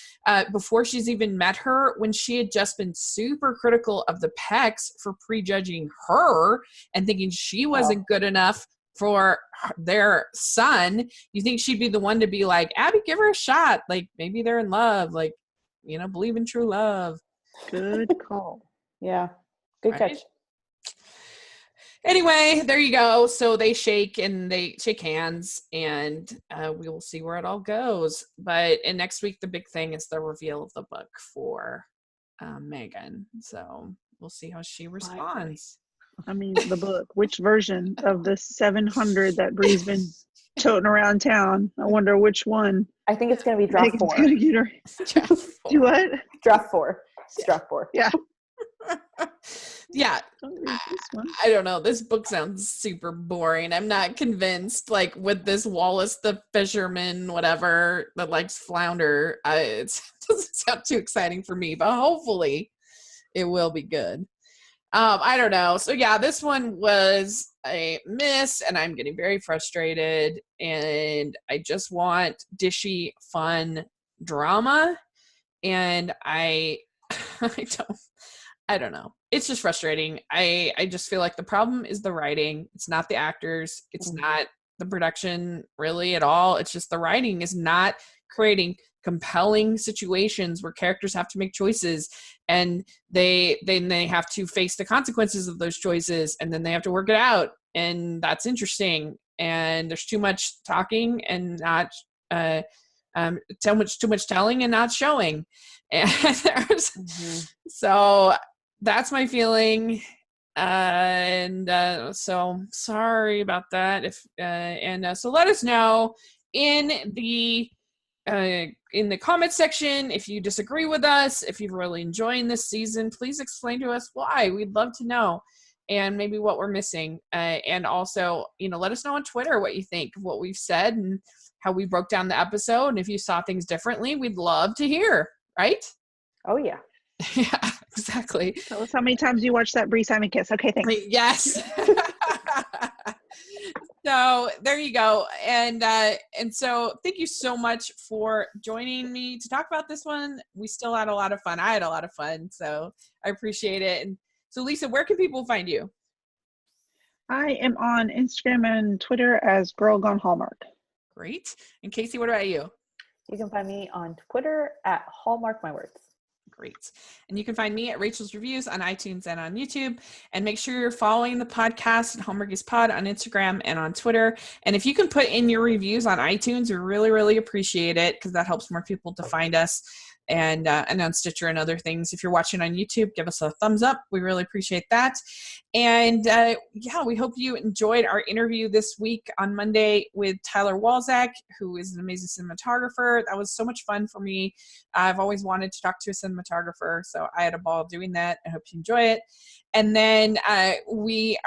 Speaker 1: before she's even met her, when she had just been super critical of the Pecks for prejudging her and thinking she wasn't good enough for their son, you think she'd be the one to be like, Abby, give her a shot. Like, maybe they're in love. Like, believe in true love.
Speaker 2: Good call.
Speaker 3: Yeah. Good catch.
Speaker 1: Anyway, there you go. So they shake hands, and we will see where it all goes. And next week, the big thing is the reveal of the book for Megan. So we'll see how she responds.
Speaker 2: I mean, the book. Which version of the 700 that Bree's been toting around town? I wonder which one.
Speaker 3: I think it's going to be draft 4.
Speaker 2: Gonna get her. Do what?
Speaker 3: Draft 4. It's draft 4.
Speaker 2: Yeah.
Speaker 1: Yeah. I don't know. This book sounds super boring. I'm not convinced. Like, with this Wallace the fisherman, whatever, that likes flounder, it doesn't sound too exciting for me, but hopefully it will be good. I don't know. So yeah, this one was a miss, and I'm getting very frustrated, and I just want dishy, fun drama, and I don't know. It's just frustrating. I just feel like the problem is the writing. It's not the actors. It's not the production really at all. It's just the writing is not creating compelling situations where characters have to make choices, and they have to face the consequences of those choices, and then they have to work it out, and that's interesting. And there's too much talking and not too much telling and not showing, and so that's my feeling. So sorry about that. So let us know in the comment section if you disagree with us, if you're really enjoying this season. Please explain to us why. We'd love to know, and maybe what we're missing. And also, let us know on Twitter what you think of what we've said and how we broke down the episode. And if you saw things differently, we'd love to hear, right?
Speaker 3: Oh, yeah.
Speaker 1: Yeah, exactly.
Speaker 2: Tell us how many times you watched that Bree Simon kiss. Okay, thanks.
Speaker 1: Yes. So there you go. And so thank you so much for joining me to talk about this one. We still had a lot of fun. I had a lot of fun, so I appreciate it. And so, Lisa, where can people find you?
Speaker 2: I am on Instagram and Twitter as Girl Gone Hallmark.
Speaker 1: Great. And Casey, what about you?
Speaker 3: You can find me on Twitter at Hallmark My Words.
Speaker 1: Great. And you can find me at Rachel's Reviews on iTunes and on YouTube. And make sure you're following the podcast at Hallmarkies Pod on Instagram and on Twitter. And if you can put in your reviews on iTunes, we really, really appreciate it, because that helps more people to find us. And on Stitcher and other things. If you're watching on YouTube, give us a thumbs up. We really appreciate that. And we hope you enjoyed our interview this week on Monday with Tyler Walzak, who is an amazing cinematographer. That was so much fun for me. I've always wanted to talk to a cinematographer, so I had a ball doing that. I hope you enjoy it. And then we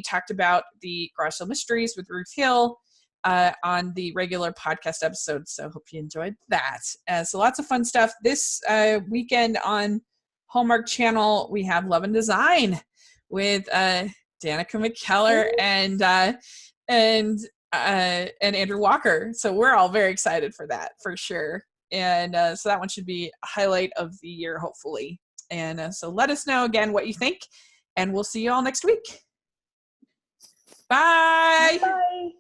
Speaker 1: talked about the Garage Sale Mysteries with Ruth Hill on the regular podcast episode. So hope you enjoyed that. So lots of fun stuff. This weekend on Hallmark Channel, we have Love and Design with Danica McKellar and Andrew Walker. So we're all very excited for that, for sure. And so that one should be a highlight of the year, hopefully. And so let us know again what you think, and we'll see you all next week. Bye.
Speaker 3: Bye.